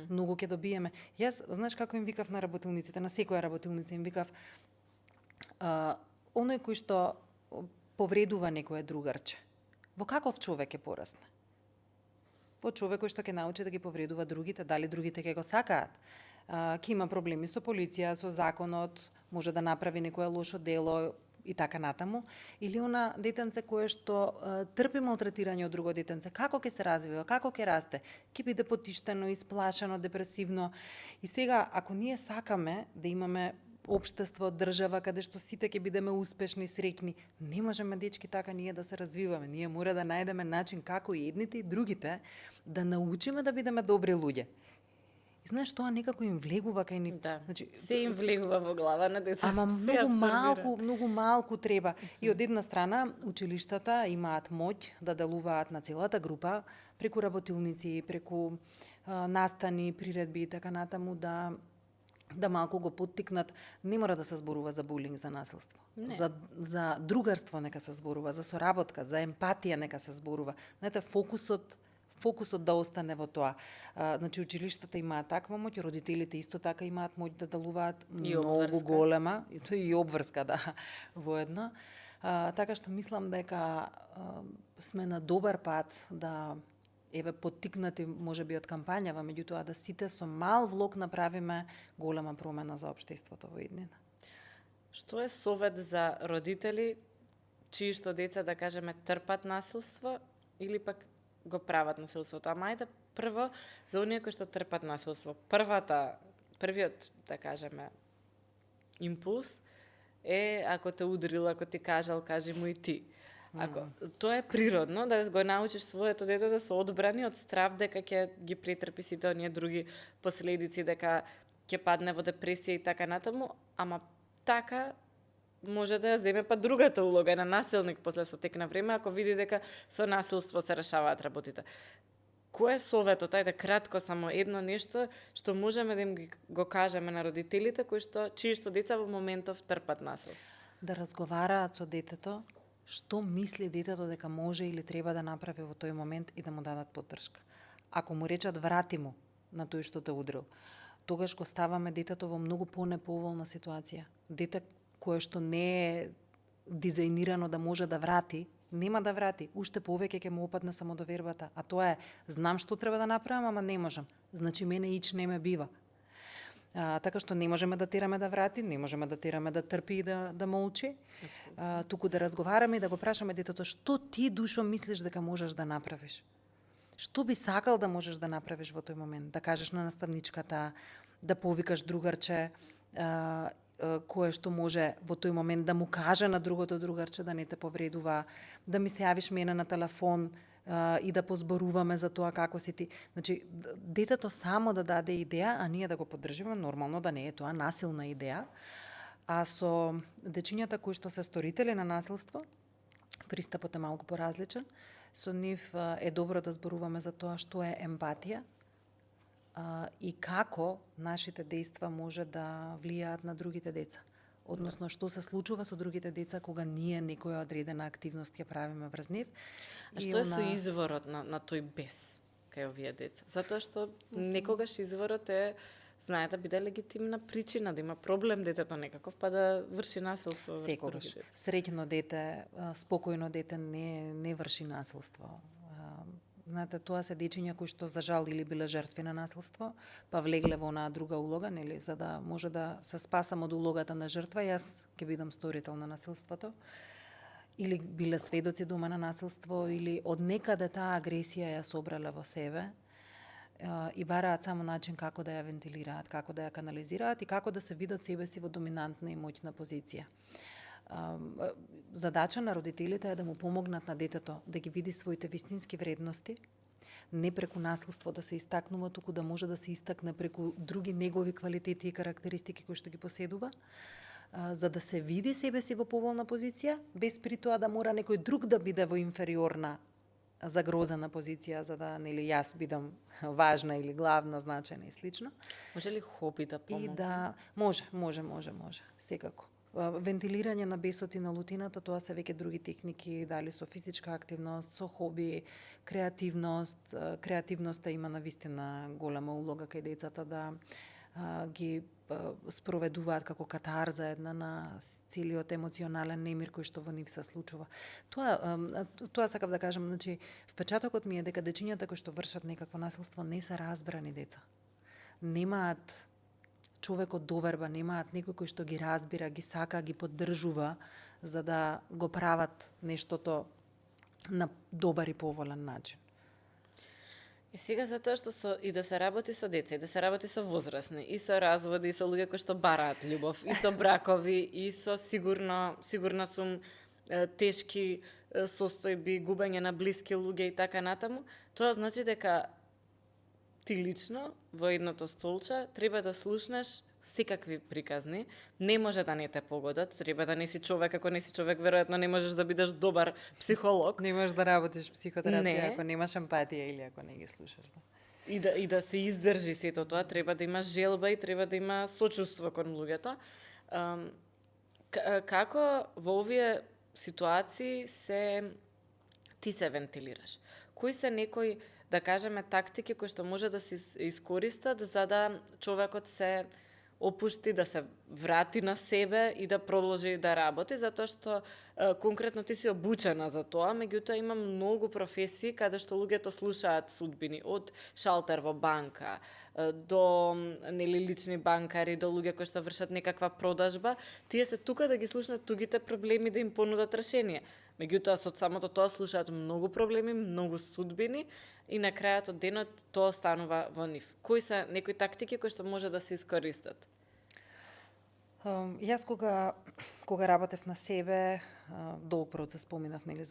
многу ќе добиеме. Јас, знаеш како им викав на работилниците, на секоја работилница им викав, оној кој што повредува некое другарче, во каков човек ќе порасне? Во човек кој што ќе научи да ги повредува другите, дали другите ќе го сакаат? Ќе има проблеми со полиција, со законот, може да направи некое лошо дело и така натаму, или она детенце кое што трпи малтретирање од друго детенце, како ќе се развива, како ќе расте, ќе биде потиштено, исплашено, депресивно. И сега, ако ние сакаме да имаме општество, држава, каде што сите ќе бидеме успешни, среќни, не можеме, дечки, така ние да се развиваме. Ние мора да најдеме начин како и едните и другите да научиме да бидеме добри луѓе. И знаеш, тоа некако им влегува кај нив. Да. Значи, Се им влегува во глава на децата. Ама многу малку треба. И од една страна, училиштата имаат моќ да делуваат на целата група, преку работилници, преку настани, приредби и така натаму, да малку го поттикнат. Не мора да се зборува за булинг, за насилство. За другарство нека се зборува, за соработка, за емпатија нека се зборува. Знаете, фокусот да остане во тоа. Значи, училиштата имаат таква моќ, родителите исто така имаат моќ да делуваат многу голема, и обврска, да, воедно. Така што мислам дека сме на добар пат да поттикнати можеби од кампањава, меѓутоа да сите со мал влог направиме голема промена за општеството во иднина. Што е совет за родители чии што деца, да кажеме, трпат насилство или пак го прават насилството? Ама ајде прво за оние кои што трпат насилство. Првиот, да кажеме, импулс е ако те удрил, ако ти кажал, кажи му и ти. Ако тоа е природно да го научиш своето дете да се одбрани од страв дека ќе ги претрпи сите оние други последици, дека ќе падне во депресија и така натаму, ама така може да ја земе па другата улога на насилник после со тек на време, ако види дека со насилство се решаваат работите. Кој е советот? Ајде кратко само едно нешто што можеме да им го кажеме на родителите чии што деца во моментов трпат насилство. Да разговараат со детето, што мисли детето дека може или треба да направи во тој момент и да му дадат поддршка. Ако му речат врати му на тој што те удрил, тогаш го ставаме детето во многу понеповолна ситуација. Дете кое што не е дизајнирано да може да врати, нема да врати. Уште повеќе ќе му опадне самодовербата. А тоа е, знам што треба да направам, ама не можам. Значи мене ич не ме бива. Така што не можеме да тераме да врати, не можеме да тераме да трпи и да молчи. Туку да разговараме и да го прашаме детето што ти душо мислиш дека можеш да направиш. Што би сакал да можеш да направиш во тој момент? Да кажеш на наставничката, да повикаш другарче, кое што може во тој момент да му каже на другото другарче да не те повредува, да ми се јавиш мене на телефон и да позборуваме за тоа како си ти. Значи, детето само да даде идеја, а ние да го поддржиме, нормално да не е тоа насилна идеја, А со дечињата кои што се сторители на насилство, пристапот е малку поразличен. Со нив е добро да зборуваме за тоа што е емпатија и како нашите дејства може да влијаат на другите деца. Односно, што се случува со другите деца кога ние некоја одредена активност ја правиме врз нив. А што е со изворот на тој бес кај овие деца? Затоа што некогаш изворот е, знае да биде легитимна причина, да има проблем детето некаков, па да врши насилство врз секогаш. другите. Среќно дете, спокојно дете не врши насилство. Знаете, тоа се дечиња кои што за жал или биле жртви на насилство, па влегле во онаа друга улога, нели, за да може да се спасам од улогата на жртва, јас ќе бидам сторител на насилството. Или биле сведоци дома на насилство, или од некаде таа агресија ја собрале во себе и бараат само начин како да ја вентилираат, како да ја канализираат и како да се видат себе си во доминантна и моќна позиција. Задача на родителите е да му помогнат на детето да ги види своите вистински вредности, не преку насилство да се истакнува, туку да може да се истакне преку други негови квалитети и карактеристики кои што ги поседува, за да се види себе си во поволна позиција, без при тоа да мора некој друг да биде во инфериорна загрозена позиција, за да, нели, јас бидам важна или главна, значајна и слично. Може ли хоби да помогне? И да, може, секако. Вентилирање на бесот и на лутината, тоа се веќе други техники, дали со физичка активност, со хоби, креативност. Креативноста има навистина голема улога кај децата да ги спроведуваат како катарза една на целиот емоционален немир кој што во нив се случува. Тоа сакав да кажам, значи впечатокот ми е дека дечињата кои што вршат некакво насилство не се разбрани деца. Немаат човек од доверба, немаат некој кој што ги разбира, ги сака, ги поддржува за да го прават нештото на добар и поволен начин. И сега затоа што и да се работи со деца, и да се работи со возрастни, и со разводи, и со луѓе кои што бараат љубов, и со бракови, и со сигурна сум тешки состојби, губење на блиски луѓе и така натаму, тоа значи дека ти лично во едното столче треба да слушнеш секакви приказни, не може да не те погодат, треба да не си човек, ако не си човек, веројатно не можеш да бидеш добар психолог. Не можеш да работиш психотерапија ако немаш емпатија или ако не ги слушаш. Да. И да се издржи сето тоа, треба да има желба и треба да има сочувство кон луѓето. Како во овие ситуации ти се вентилираш? Кои се некои, да кажеме, тактики кои што може да се искористат за да човекот се опушти, да се врати на себе и да продолжи да работи, затоа што конкретно ти си обучена за тоа, меѓутоа има многу професии каде што луѓето слушаат судбини, од шалтер во банка до нели лични банкари, до луѓе кои што вршат некаква продажба, тие се тука да ги слушнат тугите проблеми, да им понудат решение. Меѓутоа со самото тоа слушаат многу проблеми, многу судбини и на крајот од денот тоа станува во нив. Кои се некои тактики кои што може да се искористат? Јас кога работев на себе, долг процес поминав, нели,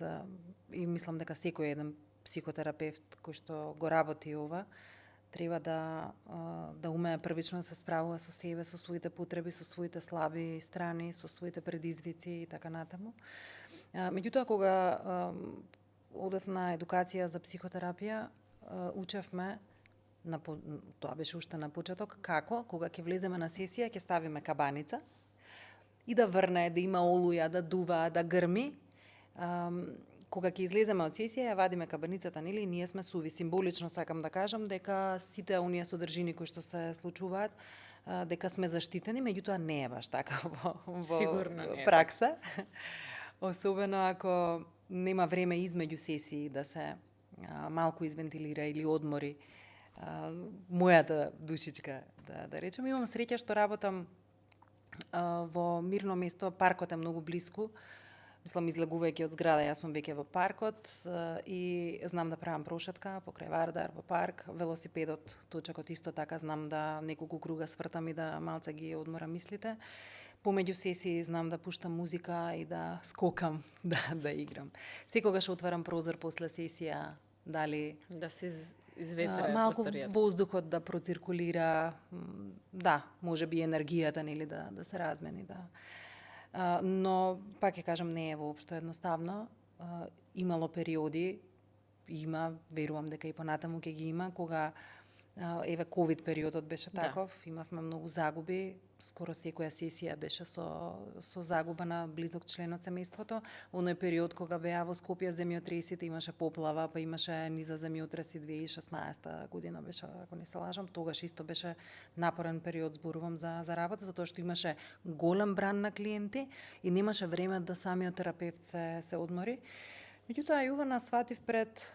и мислам дека секој еден психотерапевт кој што го работи ова, треба да умее првично да се справува со себе, со своите потреби, со своите слаби страни, со своите предизвици и така натаму. Меѓутоа, кога одев на едукација за психотерапија, учевме, тоа беше уште на почеток, како, кога ќе влеземе на сесија, ќе ставиме кабаница и да врне, да има олуја, да дува, да грми. Кога ќе излеземе од сесија, ја вадиме кабаницата, нели, и ние сме суви. Символично сакам да кажам дека сите оние содржини кои што се случуваат, дека сме заштитени, меѓутоа не е баш така во пракса. Особено ако нема време измеѓу сесии да се малку извентилира или одмори мојата душичка, да речем. Имам среќа што работам во мирно место, паркот е многу блиску. Мислам, излегувајќи од зграда, јас сум веќе во паркот и знам да правам прошетка покрај Вардар во парк, велосипедот, точекот исто така, знам да неколку круга свртам и да малце ги одморам мислите. Помеѓу сесии знам да пуштам музика и да скокам, да играм. Секогаш отварам прозор после сесија, дали да се изветри малку просторијата. воздухот да проциркулира, да, може би енергијата нели да се размени, да. Но пак ќе кажам не е воопшто едноставно. Имало периоди, има, верувам дека и понатаму ќе ги има, кога еве ковид периодот беше таков, имавме многу загуби, скоро секоја сесија беше со загуба на близок член од семејството. Оној период кога беа во Скопје земјотресите, имаше поплава, па имаше низа земјотреси 2016 година беше, ако не се лажам, тогаш исто беше напорен период, зборувам за работа, затоа што имаше голем бран на клиенти и немаше време да самиот терапевт се одмори. Меѓутоа, Јована сватив пред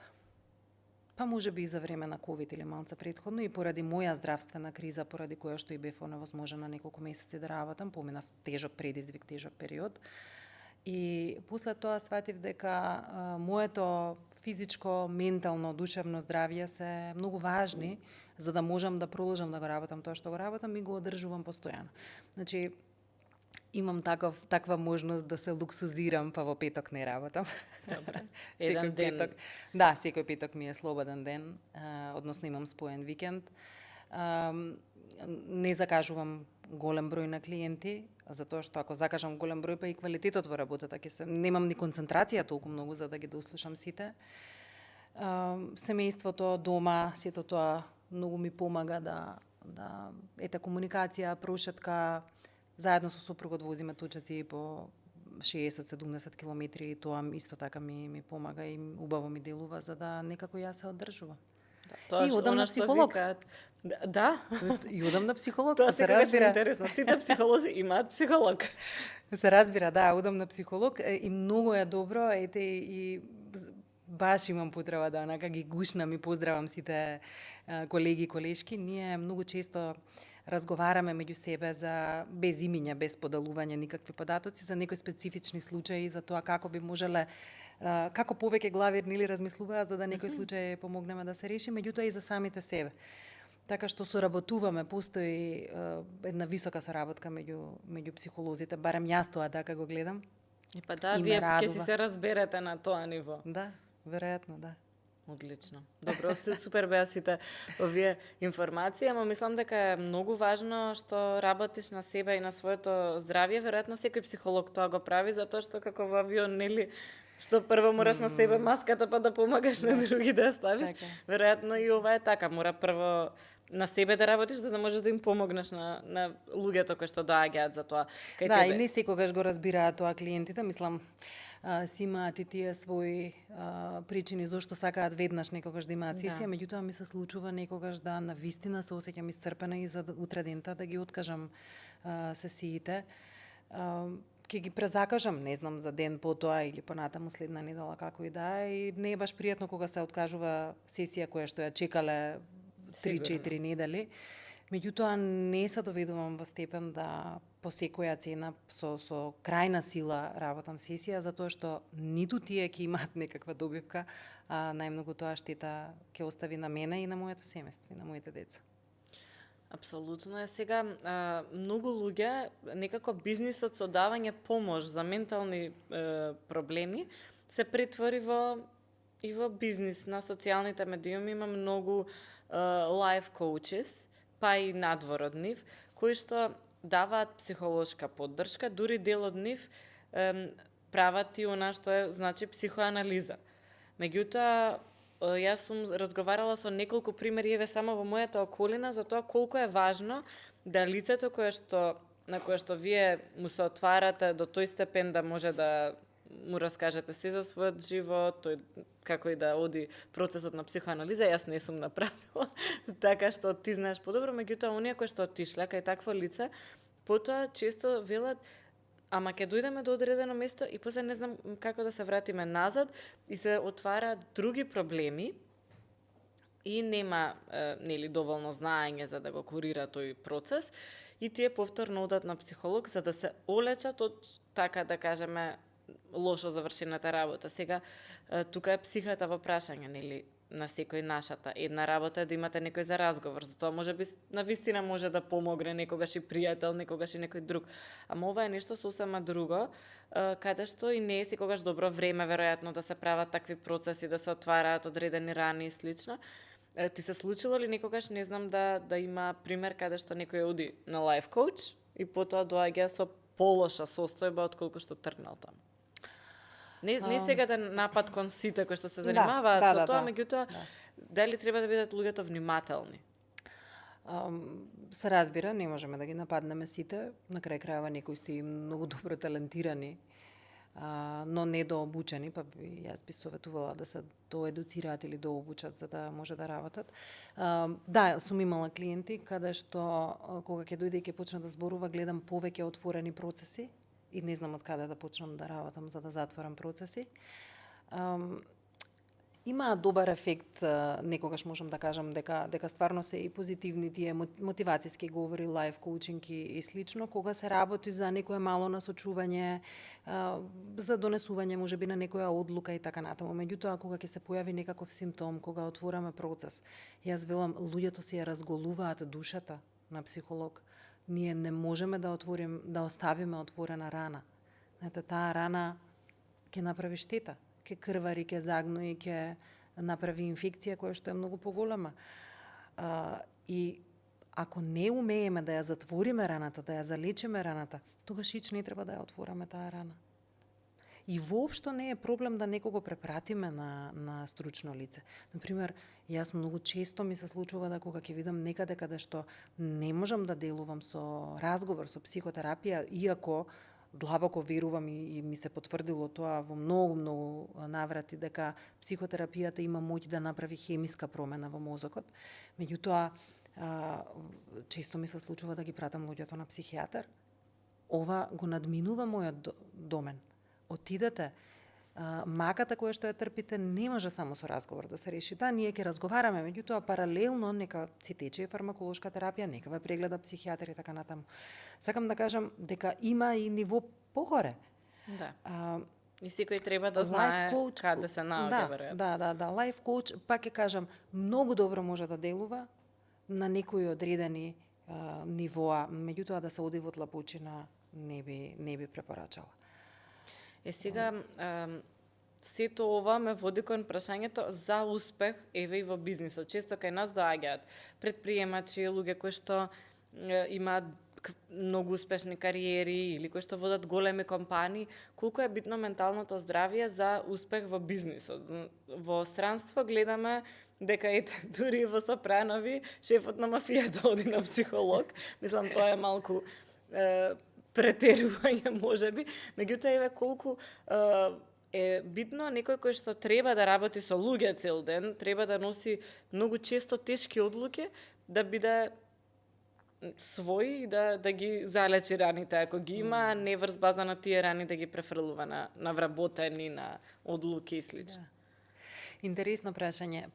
па може би и за време на ковид или малце претходно и поради моја здравствена криза, поради која што и бев оневозможена неколку месеци да работам, поминав тежок предизвик, тежок период. И после тоа сватив дека моето физичко, ментално, душевно здравје се многу важни за да можам да продолжам да го работам тоа што го работам и го одржувам постојано. Значи, имам таква можност да се луксузирам, па во петок не работам. Добре. Еден Секој ден. петок. Да, секој петок ми е слободен ден, односно имам споен викенд. Не закажувам голем број на клиенти, затоа што ако закажам голем број, па и квалитетот во работата ќе се немам ни концентрација толку многу за да ги дослушам сите. Семејството, дома, сето тоа многу ми помага да ете комуникација, прошетка. Заедно со сопругот возиме точаци по 60-70 километри и тоа исто така ми помага и убаво ми делува за да некако ја се одржувам. Тоа И одам на психолог. Да. И одам на психолог, Тоа се секогаш ми е разбира. интересно. Сите психолози имаат психолог. Се разбира, да, одам на психолог и многу е добро, ете и баш имам потреба да онака ги гушнам и поздравам сите колеги и колешки. Ние многу често разговараме меѓу себе за без имиња, без подалување никакви податоци за некои специфични случаи за тоа како би можеле како повеќе глави нели размислуваат за да некој случај помогнеме да се реши, меѓутоа и за самите себе. Така што соработуваме, постои една висока соработка меѓу психолозите, барем јас тоа така го гледам. И па да, И ме вие ќе си радува. се разберете на тоа ниво. Да, веројатно, да. Одлично. Добро, супер беа сите овие информации, ама мислам дека е многу важно што работиш на себе и на своето здравје. Веројатно секој психолог тоа го прави, затоа што како во авион, нели, што прво мораш на себе маската па да помагаш на други да ја ставиш. Така. Веројатно и ова е така, мора прво на себе да работиш за да можеш да им помогнеш на луѓето кои што доаѓаат за тоа кај Да, тебе. и не секогаш го разбираат тоа клиентите, мислам, си имаат и тие своји причини зошто сакаат веднаш некогаш да имаат сесија, меѓутоа ми се случува некогаш да навистина се осеќам исцрпена и за утре дента да ги откажам сесиите. Ќе ги презакажам, не знам, за ден потоа или понатаму следна недела како и да е, и не е баш пријатно кога се откажува сесија која што ја чекале 3-4 недели. Меѓутоа не се доведувам во степен да по секоја цена со крајна сила работам сесија, затоа што ниту тие ќе имаат некаква добивка, а најмногу тоа штета ќе остави на мене и на моето семејство, и на моите деца. Апсолутно е. Сега, многу луѓе, некако бизнисот со давање помош за ментални проблеми се претвори и во бизнис. На социјалните медиуми има многу life coaches, па и надвор од нив, кои што даваат психолошка поддршка, дури дел од нив прават и она што е, значи, психоанализа. Меѓутоа, јас сум разговарала со неколку примери еве само во мојата околина за тоа колку е важно да лицето на кое што вие му се отварате до тој степен да може да му раскажете се за својот живот, тој како и да оди процесот на психоанализа, јас не сум направила, така што ти знаеш подобро, меѓутоа оние кои што отишле кај такво лице, потоа често велат ама ќе дојдеме до одредено место и после не знам како да се вратиме назад и се отвараат други проблеми и нема нели доволно знаење за да го курира тој процес и тие повторно одат на психолог за да се олечат од така да кажеме лошо завршената работа. Сега тука е психата во прашање, нели, на секој нашата. Една работа е да имате некој за разговор, затоа можеби навистина може да помогне некогаш и пријател, некогаш и некој друг. Ама ова е нешто сосема друго, каде што и не е секогаш добро време веројатно да се прават такви процеси, да се отвараат одредени рани и слично. Ти се случило ли некогаш, не знам, да има пример каде што некој оди на лайф коуч и потоа доаѓа со полоша состојба отколку што тргнал таму? Не сега да напад кон сите кои што се занимаваат со тоа, меѓутоа, дали треба да бидат луѓето внимателни? Се разбира, не можеме да ги нападнеме сите, на крај крајава некои се и многу добро талентирани, но недообучени, па јас би советувала да се доедуцираат или дообучат за да може да работат. Да, сум имала клиенти каде што кога ќе дојде и ќе почне да зборува, гледам повеќе отворени процеси и не знам од каде да почнам да работам за да затворам процеси. Има добар ефект, некогаш можам да кажам дека стварно се и позитивни тие мотивацијски говори, лайф коучинг и слично, кога се работи за некое мало насочување, за донесување можеби на некоја одлука и така натаму. Меѓутоа, кога ќе се појави некаков симптом, кога отвораме процес, јас велам, луѓето си ја разголуваат душата на психолог. Ние не можеме да оставиме отворена рана. Знаете, таа рана ќе направи штета, ќе крвари, ќе загнои, ќе направи инфекција која што е многу поголема. И ако не умееме да ја затвориме раната, да ја залечиме раната, тогаш ич не треба да ја отвораме таа рана. И воопшто не е проблем да некого препратиме на стручно лице. Например, јас многу често ми се случува да кога ќе видам некаде каде што не можам да делувам со разговор, со психотерапија, иако длабоко верувам и ми се потврдило тоа во многу наврати дека психотерапијата има моќ да направи хемиска промена во мозокот. Меѓутоа, често ми се случува да ги пратам луѓето на психијатар. Ова го надминува мојот домен. Отидете, маката која што ја трпите не може само со разговор да се реши. Да, ние ќе разговараме, меѓутоа паралелно нека си тече фармаколошка терапија, нека ве прегледа психијатар и така натаму. Сакам да кажам дека има и ниво погоре. Да. И секој треба да знае каде се наоѓа, веројатно. Да, лайф коуч, пак ќе кажам, многу добро може да делува на некои одредени нивоа, меѓутоа да се оди во длабочина не би препорачала. Сега, сето ова ме води кон прашањето за успех, еве и во бизнисот. Често кај нас доаѓаат предприемачи, луѓе кои што имаат многу успешни кариери или кои што водат големи компании. Колку е битно менталното здравје за успех во бизнисот? Во странство гледаме дека дури во Сопранови шефот на мафијата оди на психолог. Мислам, тоа е малку претерување можеби, меѓутоа еве колку е битно некој кој што треба да работи со луѓе цел ден, треба да носи многу често тешки одлуки, да биде свој и да ги залечи раните, ако ги има, не врз база на тие рани да ги префрлува на вработени, на одлуки и слично. Да. Интересно прашање.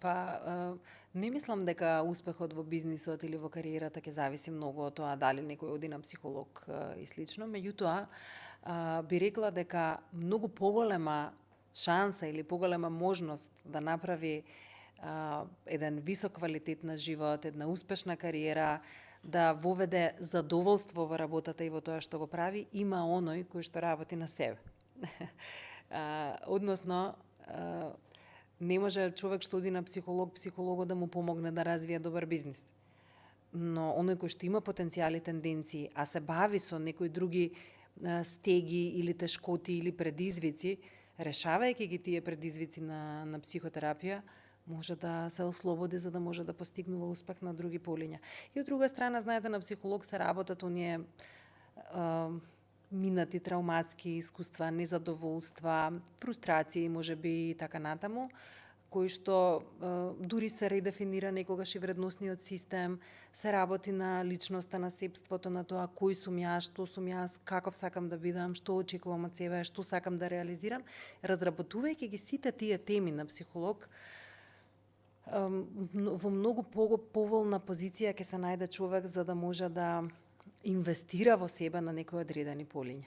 Не мислам дека успехот во бизнисот или во кариерата ќе зависи многу од тоа дали некој оди на психолог и слично. Меѓутоа, би рекла дека многу поголема шанса или поголема можност да направи еден висок квалитет на живот, една успешна кариера, да воведе задоволство во работата и во тоа што го прави, има оној кој што работи на себе. Односно, не може човек што оди на психологот да му помогне да развие добар бизнис. Но оној кој што има потенцијали, тенденции, а се бави со некои други стеги или тешкоти или предизвици, решавајќи ги тие предизвици на психотерапија, може да се ослободи за да може да постигнува успех на други полиња. И од друга страна, знаете, на психолог се работат оние минати травматски искуства, незадоволства, фрустрации, можеби и така натаму, кои што дури се редефинира некогаш и вредносниот систем, се работи на личноста, на себството, на тоа кој сум јас, што сум јас, каков сакам да бидам, што очекувам од себе, што сакам да реализирам. Разработувајќи ги сите тие теми на психолог, во многу поволна позиција ќе се најде човек за да може да инвестира во себе на некои одредени полиња.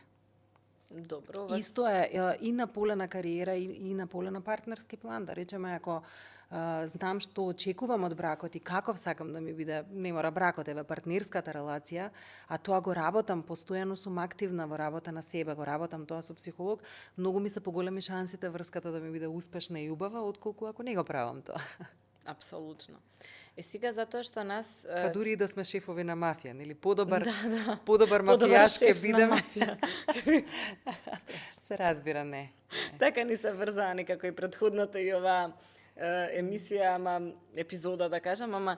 Добро. Исто е и на поле на кариера и на поле на партнерски план. Да речеме, ако знам што очекувам од бракот и каков сакам да ми биде, не мора бракот, еве партнерската релација, а тоа го работам, постојано сум активна во работа на себе, го работам тоа со психолог, многу ми се поголеми шансите врската да ми биде успешна и убава, отколку ако не го правам тоа. Апсолутно. Сега затоа што нас Па дури и да сме шефови на мафија, нели? Подобар да. подобар Подобар мафијаш ќе шеф на бидеме. мафија. Се разбира, не. Така ни се врзани како и претходната и оваа емисија, ама епизода да кажам, ама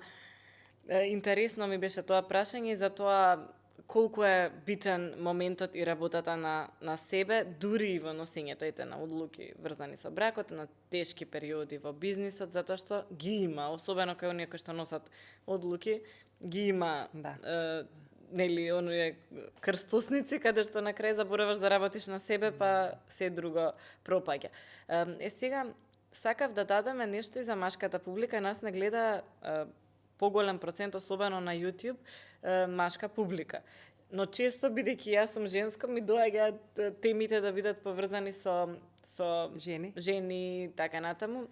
интересно ми беше тоа прашање за тоа колку е битен моментот и работата на себе, дури и во носењето на одлуки врзани со бракот, на тешки периоди во бизнисот, затоа што ги има, особено кај оние кои што носат одлуки, ги има Да. нели оние крстосници каде што на крај забораваш да работиш на себе, па се друго пропаѓа. Сега сакав да дадеме нешто и за машката публика, нас не гледа поголем процент, особено на YouTube, машка публика. Но често, бидејќи јас сум женско, ми доаѓаат темите да бидат поврзани со жени, така натаму.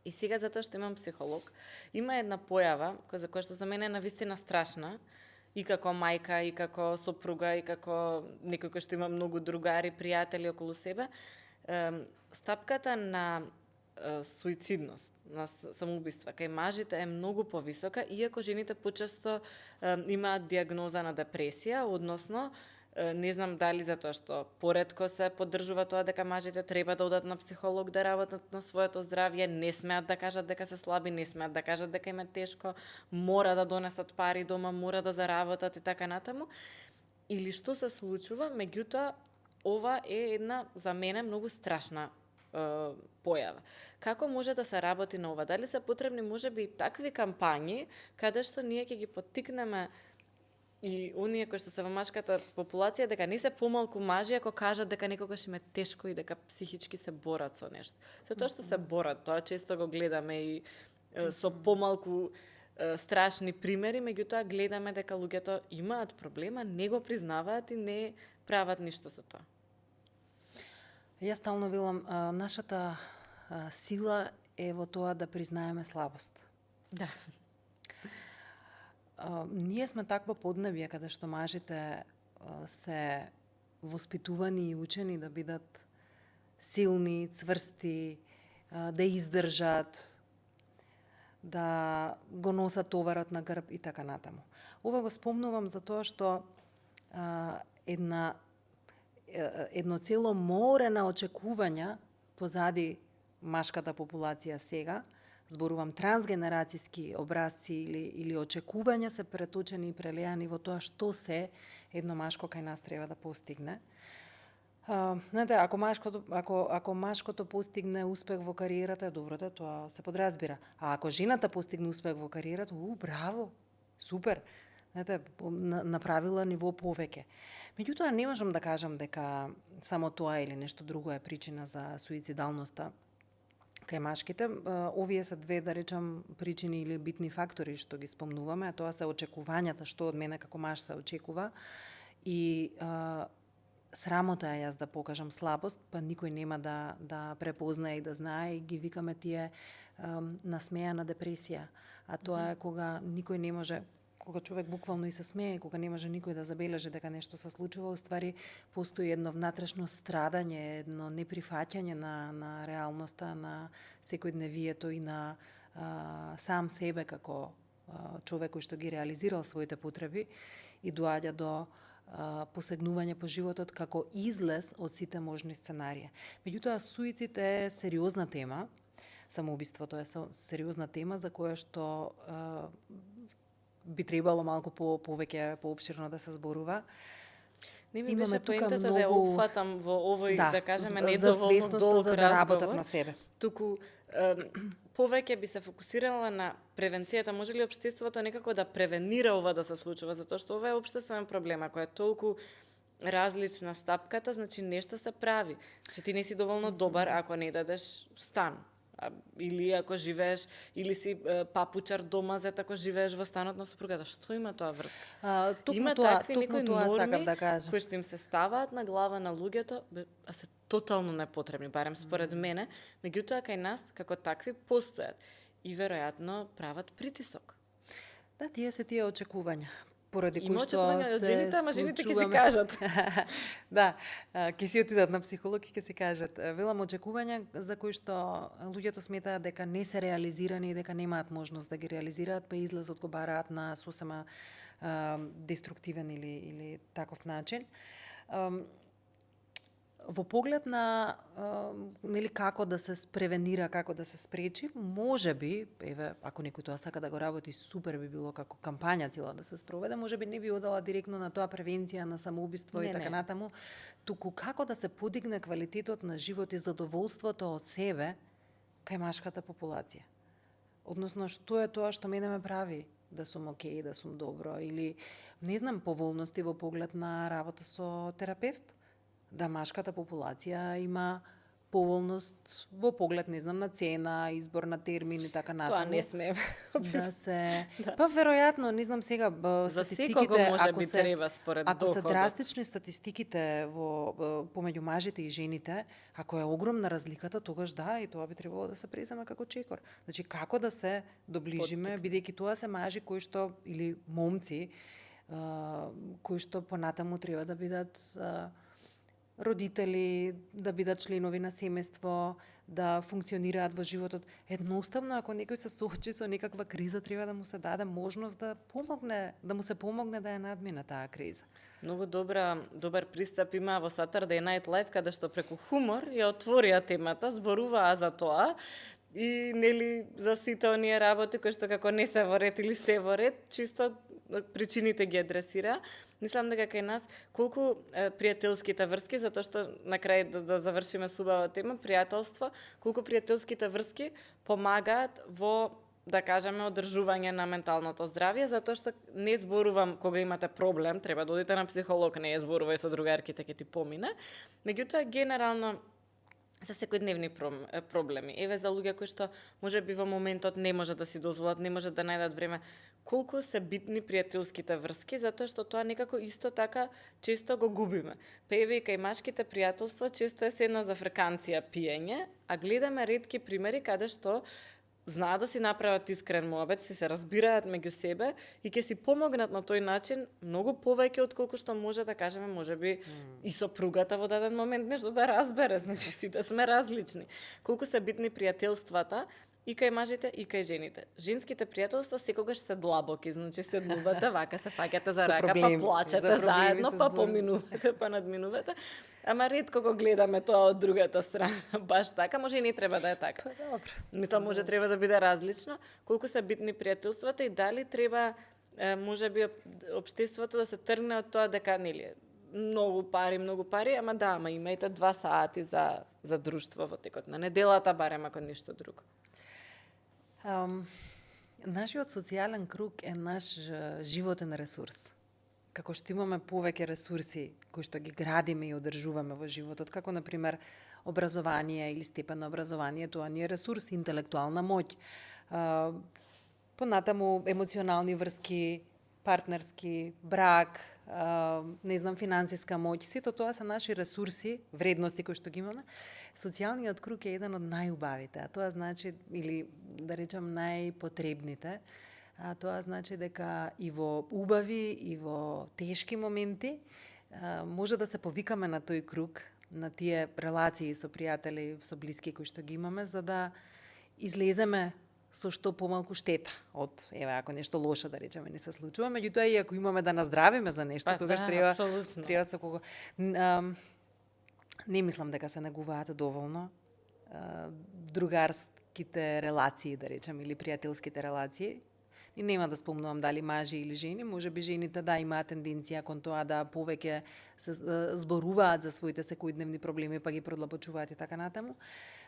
И сега, затоа што имам психолог, има една појава, за која што за мене е навистина страшна, и како мајка, и како сопруга, и како некој кој што има многу другари, пријатели околу себе, стапката на суицидност, на самоубиства кај мажите е многу повисока, иако жените почесто имаат диагноза на депресија, односно не знам дали затоа што поретко се поддржува тоа дека мажите треба да одат на психолог да работат на своето здравје, не смеат да кажат дека се слаби, не смеат да кажат дека им е тешко, мора да донесат пари дома, мора да заработат и така натаму. Или што се случува, меѓутоа ова е една за мене многу страшна појава. Како може да се работи на ова? Дали се потребни можеби такви кампањи каде што ние ќе ги поттикнеме и оние кои што се во машката популација дека не се помалку мажи ако кажат дека некогаш им е тешко и дека психички се борат со нешто. Со тоа што се борат, тоа често го гледаме и со помалку страшни примери, меѓутоа гледаме дека луѓето имаат проблема, не го признаваат и не прават ништо со тоа. Јас стално велам, нашата сила е во тоа да признаеме слабост. Да. Ние сме такво поднебје каде што мажите се воспитувани и учени да бидат силни, цврсти, да издржат, да го носат товарот на грб и така натаму. Ова го спомнувам за тоа што едно цело море на очекувања позади машката популација сега, зборувам трансгенерацијски образци или очекувања се преточени и прелеани во тоа што се едно машко кај нас треба да постигне. Знаете, ако машкото постигне успех во кариерата, добро да, тоа се подразбира. А ако жената постигне успех во кариерата, браво, супер. Знаете, направила ниво повеќе. Меѓутоа, не можам да кажам дека само тоа или нешто друго е причина за суицидалноста кај машките. Овие се две, да речам, причини или битни фактори што ги спомнуваме, а тоа се очекувањата што од мене како маж се очекува и срамота е јас да покажам слабост, па никој нема да препознае и да знае и ги викаме тие насмеана депресија. А тоа е кога никој не може, кога човек буквално и се смее, кога не може никој да забележи дека нешто се случува, уствари постои едно внатрешно страдање, едно неприфаќање на реалноста, на секојдневието и на сам себе како човек кој што ги реализирал своите потреби и доаѓа до посегнување по животот како излез од сите можни сценарии. Меѓутоа, суицид е сериозна тема, самоубиството е сериозна тема за која што би требало малку повеќе, поопширно да се зборува. Не ми беше поентата да ја опфатам во овој, да кажеме, недоволно долг за да работат на себе. Туку повеќе би се фокусирала на превенцијата. Може ли општеството некако да превенира ова да се случува? Затоа што ова е општествен проблем. Ако е толку различна стапката, значи нешто се прави. Значи ти не си доволно добар ако не дадеш стан. Или ако живееш, или си папучар домазет ако живееш во станот на супругата. Што има тоа врска? Има такви некои норми да кажам, кои што им се ставаат на глава на луѓето, а се тотално непотребни, барем според мене, меѓутоа кај нас како такви постојат и веројатно прават притисок. Да, тие се тие очекувања. поради кој Има што очекувања од се жените, ама жените ќе си случуваме. кажат. Да, ќе си отидат на психолог и ќе си кажат. Велам очекувања за кои што луѓето сметаат дека не се реализирани и дека немаат можност да ги реализираат, па излезот го бараат на сосема деструктивен или таков начин. Во поглед на нели како да се превенира, како да се спречи, можеби, еве, ако некој тоа сака да го работи, супер би било како кампања цела да се спроведе, можеби не би одела директно на тоа превенција на самоубиство и така натаму, туку како да се подигне квалитетот на живот и задоволството од себе кај машката популација. Односно, што е тоа што мене ме прави да сум окей, да сум добро, или, не знам, поволности во поглед на работа со терапевт, да машката популација има поволност во поглед, не знам, на цена, избор на термини, така натаму. Тоа не смеем. Да се... Па, веројатно, не знам сега, За статистиките... секого може ако би се, треба според ако се доходот. драстични статистиките помеѓу мажите и жените, ако е огромна разликата, тогаш да, и тоа би требало да се преземе како чекор. Значи, како да се доближиме, бидејќи тоа се мажи кои што, или момци, кои што понатаму треба да бидат родители, да бидат членови на семејство, да функционираат во животот. Едноставно, ако некој се соочи со некаква криза, треба да му се даде можност да помогне, да му се помогне да ја надмине таа криза. Многу добар пристап има во Saturday Night Live, каде што преку хумор ја отворија темата, зборуваа за тоа и нели за сите оние работи кои што како не се во ред или се во ред, чисто причините ги адресира. Мислам дека кај нас колку пријателските врски, затоа што на крај да завршиме с убава тема, пријателство, колку пријателските врски помагаат во, да кажеме, одржување на менталното здравје, затоа што не зборувам кога имате проблем, треба да одите на психолог, не ја зборувај со другарките, ќе ти помине. Меѓутоа, генерално, за секојдневни проблеми. Еве за луѓе кои што можеби во моментот не може да си дозволат, не може да најдат време, колку се битни пријателските врски, затоа што тоа некако исто така често го губиме. Па еве и кај машките пријателства често е се една зафрканција пиење, а гледаме ретки примери каде што знаат да си направат искрен муабет, се разбираат меѓу себе и ќе си помогнат на тој начин многу повеќе отколку што може да кажеме можеби и сопругата во даден момент нешто да разбере, значи сите сме различни. Колку се битни пријателствата и кај мажите и кај жените. Женските пријателства секогаш се длабоки, значи седнувате вака, се фаќате за рака, па плачете заедно, па поминувате, па надминувате. Ама ретко го гледаме тоа од другата страна. Баш така, може и не треба да е така. Па добро. Мислам, може треба да биде различно. Колку се битни пријателствата и дали треба, можеби, општеството да се тргне од тоа дека, нели, многу пари, ама да, ама имајте 2 сати за друштво во текот на неделата, барем ако ништо друго. Нашиот социјален круг е наш животен ресурс. Како што имаме повеќе ресурси кои што ги градиме и одржуваме во животот, како на пример образование или степен на образование, тоа ни е ресурс, интелектуална моќ. Понатаму емоционални врски, партнерски, брак, не знам, финансиска моќ, сето тоа се наши ресурси, вредности кои што ги имаме. Социјалниот круг е еден од најубавите, а тоа значи, или да речам најпотребните, а тоа значи дека и во убави, и во тешки моменти може да се повикаме на тој круг, на тие релации со пријатели, со блиски кои што ги имаме, за да излеземе со што помалку штета од, еве, ако нешто лошо, да речеме, не се случува, меѓутоа и ако имаме да наздравиме за нешто, тогаш треба со кого... Не мислам дека се негуваат доволно другарските релации, да речем, или пријателските релации. И нема да спомнувам дали мажи или жени, можеби жените да имаат тенденција кон тоа да повеќе се зборуваат за своите секојдневни проблеми, па ги продлабочуваат и така натаму.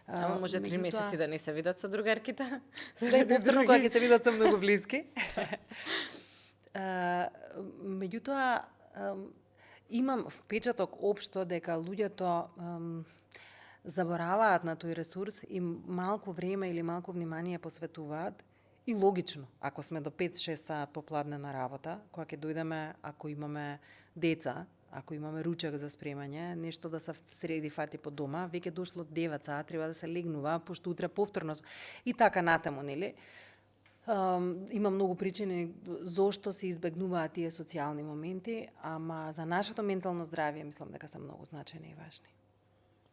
Ама може 3 месеци да не се видат со другарките. Да и повторно кога ќе се видат со многу блиски. Меѓутоа, имам впечаток општо дека луѓето забораваат на тој ресурс и малку време или малку внимание посветуваат. И логично, ако сме до 5-6 саат попладнена работа, кога ќе дојдеме, ако имаме деца, ако имаме ручек за спремање, нешто да се среди фати по дома, веќе дошло 9 саат, треба да се легнува, пошто утре повторно и така натаму, нели? Има многу причини зошто се избегнуваат тие социјални моменти, ама за нашето ментално здравје мислам дека се многу значајни и важни.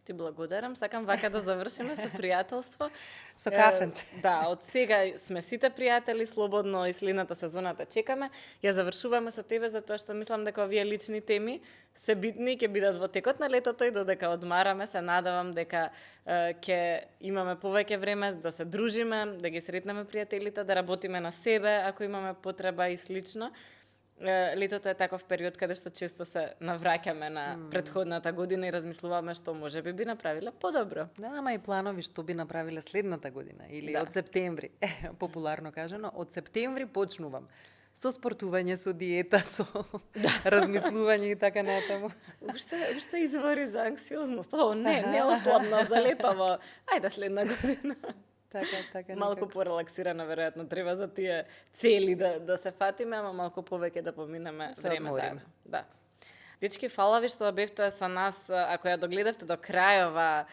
Ти благодарам. Сакам вака да завршиме со пријателство. Со кафенце. Да, од сега сме сите пријатели, слободно и следната сезона те чекаме. Ја завршуваме со тебе затоа што мислам дека овие лични теми се битни, ќе бидат во текот на летото и додека одмараме, се надавам дека ќе имаме повеќе време да се дружиме, да ги сретнеме пријателите, да работиме на себе ако имаме потреба и слично. Летото е таков период каде што често се навраќаме на претходната година и размислуваме што може би направиле подобро. Да, ама и планови што би направиле следната година или Да. од септември. Популарно кажано, од септември почнувам со спортување, со диета, со размислување и така натаму. Уште извори за анксиозност. Не ослабна за летово. Ајде следна година. Така Малку порелаксирана веројатно треба за тие цели да се фатиме, ама малку повеќе да поминеме се време одмориме. заедно. Да. Дечки, фала ви што бевте со нас, ако ја догледавте до крајова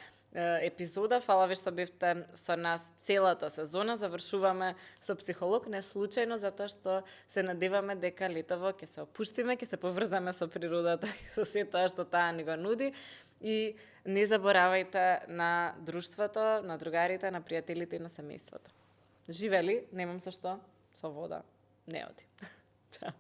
епизода, фала ви што бевте со нас целата сезона. Завршуваме со психолог, не случајно, затоа што се надеваме дека летово ќе се опуштиме, ќе се поврзаме со природата и со се тоа што таа ни го нуди. И не заборавајте на друштвото, на другарите, на пријателите и на семејството. Живели, немам со што, со вода не оди. Чао.